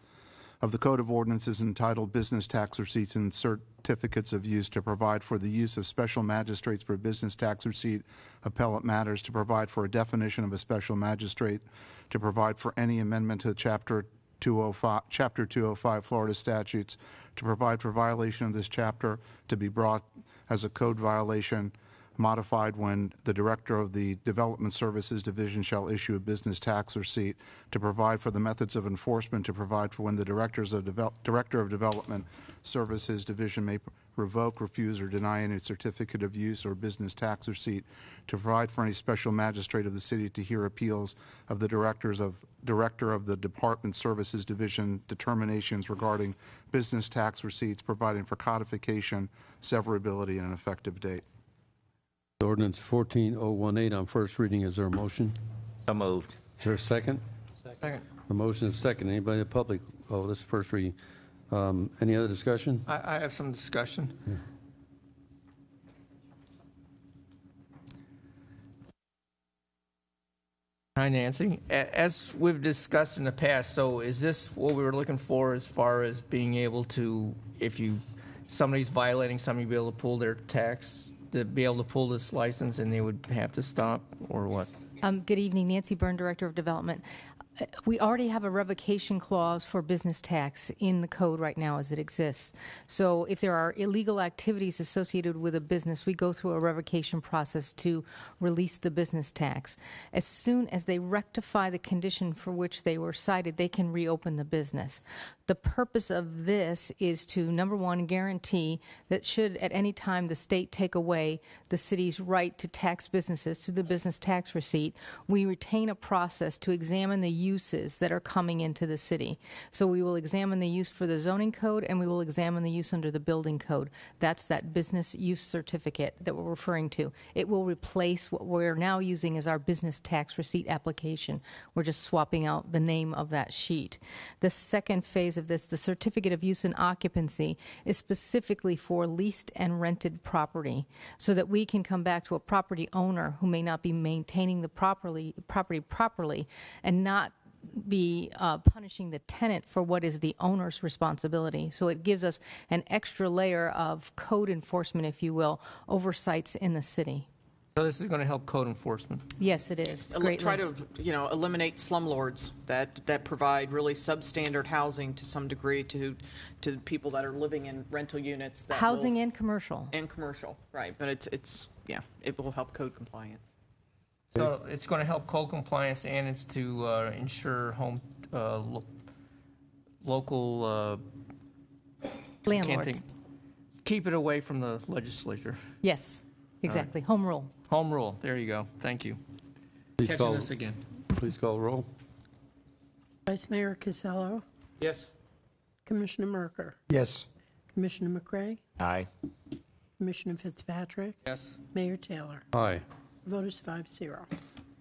of the Code of Ordinances entitled Business Tax Receipts and Certificates of Use to provide for the use of special magistrates for business tax receipt appellate matters, to provide for a definition of a special magistrate, to provide for any amendment to Chapter 205 Florida statutes, to provide for violation of this chapter to be brought as a code violation, modified when the Director of the Development Services Division shall issue a business tax receipt, to provide for the methods of enforcement, to provide for when the Director of Development Services Division may revoke, refuse, or deny any certificate of use or business tax receipt, to provide for any special magistrate of the city to hear appeals of the Director of the Department Services Division determinations regarding business tax receipts, providing for codification, severability, and an effective date. Ordinance 14018 on first reading. Is there a motion? So moved. Is there a second? Second. A motion is second. Anybody in the public? Oh, this is first reading. Any other discussion? I have some discussion. Yeah. Hi, Nancy. As we've discussed in the past, so is this what we were looking for as far as being able to, if somebody's violating something, be able to pull their tax, to be able to pull this license and they would have to stop, or what? Good evening, Nancy Byrne, Director of Development. We already have a revocation clause for business tax in the code right now as it exists. So if there are illegal activities associated with a business, we go through a revocation process to release the business tax. As soon as they rectify the condition for which they were cited, they can reopen the business. The purpose of this is to, number one, guarantee that should at any time the state take away the city's right to tax businesses through the business tax receipt, we retain a process to examine the uses that are coming into the city. So we will examine the use for the zoning code and we will examine the use under the building code. That's that business use certificate that we're referring to. It will replace what we're now using as our business tax receipt application. We're just swapping out the name of that sheet. The second phase of this, the certificate of use and occupancy, is specifically for leased and rented property so that we can come back to a property owner who may not be maintaining the property properly and not be punishing the tenant for what is the owner's responsibility. So it gives us an extra layer of code enforcement, if you will, oversights in the city. So this is going to help code enforcement? Yes, it is. Greatly. Try to, eliminate slumlords that provide really substandard housing to some degree to people that are living in rental units. That Housing and commercial. And commercial, right. But it will help code compliance. So it's going to help code compliance, and it's to ensure local landlords. Keep it away from the legislature. Yes, exactly. Home rule. Home rule. There you go. Thank you. Please Catching call this again. Please call roll. Vice Mayor Casello, Yes. Commissioner Merker, Yes. Commissioner McCray, Aye. Commissioner Fitzpatrick, Yes. Mayor Taylor. Aye. Vote is 5-0.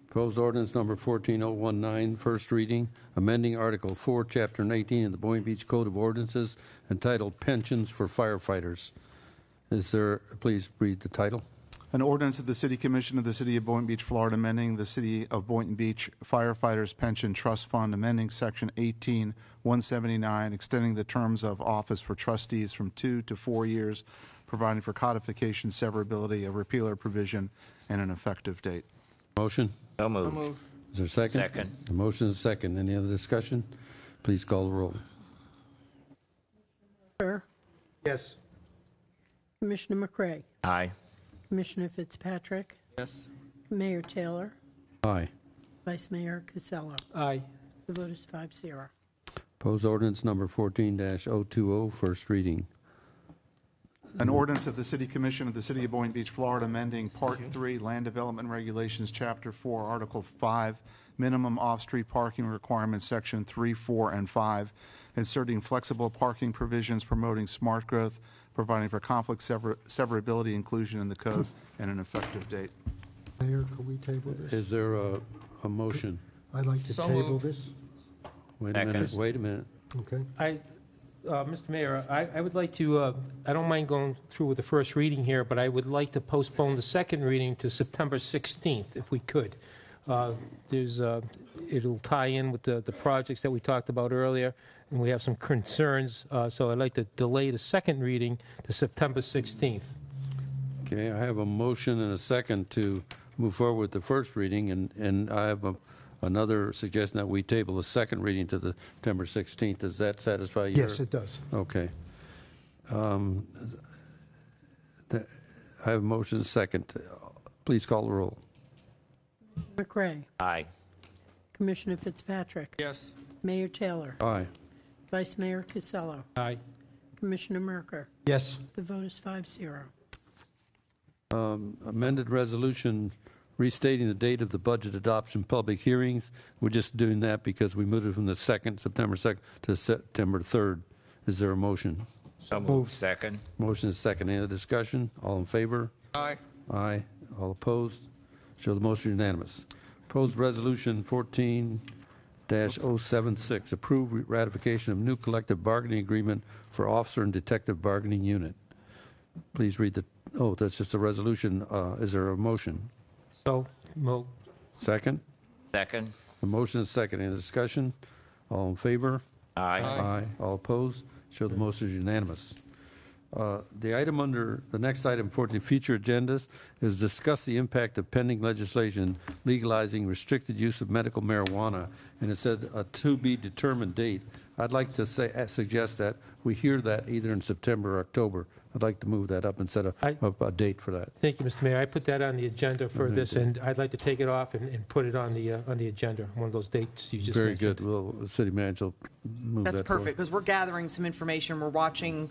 Proposed ordinance number 14019, first reading, amending Article 4, Chapter 19 of the Boynton Beach Code of Ordinances entitled Pensions for Firefighters. Please read the title. An ordinance of the City Commission of the City of Boynton Beach, Florida, amending the City of Boynton Beach Firefighters Pension Trust Fund, amending Section 18179, extending the terms of office for trustees from 2 to 4 years, providing for codification, severability, a repealer provision, and an effective date. Motion? So moved. Is there a second? Second. The motion is second. Any other discussion? Please call the roll. Sir, Yes. Commissioner McCray, Aye. Commissioner Fitzpatrick, Yes. Mayor Taylor, Aye. Vice Mayor Casello. Aye. The vote is 5-0. Proposed ordinance number 14-020, first reading. An ordinance of the City Commission of the City of Boynton Beach, Florida, amending Part 3 Land Development Regulations, Chapter 4, Article 5, Minimum Off-Street Parking Requirements, Section 3, 4, and 5, inserting flexible parking provisions, promoting smart growth, providing for conflict severability inclusion in the code, and an effective date. Mayor, could we table this? Is there a motion? I'd like to So table moved. this. Wait a minute, wait a minute. Okay. Mr. Mayor, I would like to, I don't mind going through with the first reading here, but I would like to postpone the second reading to September 16th, if we could. It'll tie in with the projects that we talked about earlier, and we have some concerns, so I'd like to delay the second reading to September 16th. Okay, I have a motion and a second to move forward with the first reading, and I have another suggestion that we table the second reading to the September 16th. Does that satisfy you? Yes, it does. Okay. I have a motion and a second. Please call the roll. McCray, Aye. Commissioner Fitzpatrick, Yes. Mayor Taylor, Aye. Vice Mayor Casello, Aye. Commissioner Merker. Yes. The vote is 5-0. Amended resolution restating the date of the budget adoption public hearings. We're just doing that because we moved it from the September 2nd to September 3rd. Is there a motion? So moved. Second. Motion is second. Any other discussion? All in favor? Aye. Aye. All opposed? Show the motion unanimous. Proposed resolution 14-076, approve ratification of new collective bargaining agreement for officer and detective bargaining unit. Please read that's just a resolution. Is there a motion? So, moved. Second? Second. The motion is second. Any discussion? All in favor? Aye. Aye. All opposed? Show the motion is unanimous. The next item for the future agendas is discuss the impact of pending legislation legalizing restricted use of medical marijuana, and it said a to-be-determined date. I'd like to suggest that we hear that either in September or October. I'd like to move that up and set a date for that. Thank you, Mr. Mayor. I put that on the agenda for this, and I'd like to take it off and put it on the agenda, one of those dates you just Very mentioned. good. Well, the city manager will move that That's forward. perfect, because we're gathering some information. We're watching,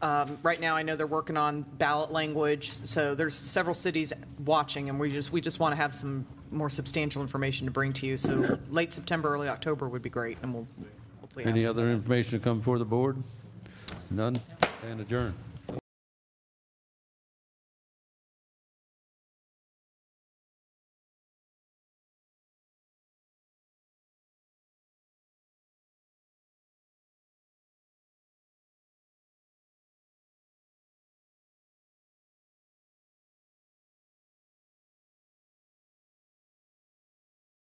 right now I know they're working on ballot language, so there's several cities watching, and we just want to have some more substantial information to bring to you. So late September, early October would be great, and we'll hopefully have Any some other of that. information to come before the board? None? And adjourn.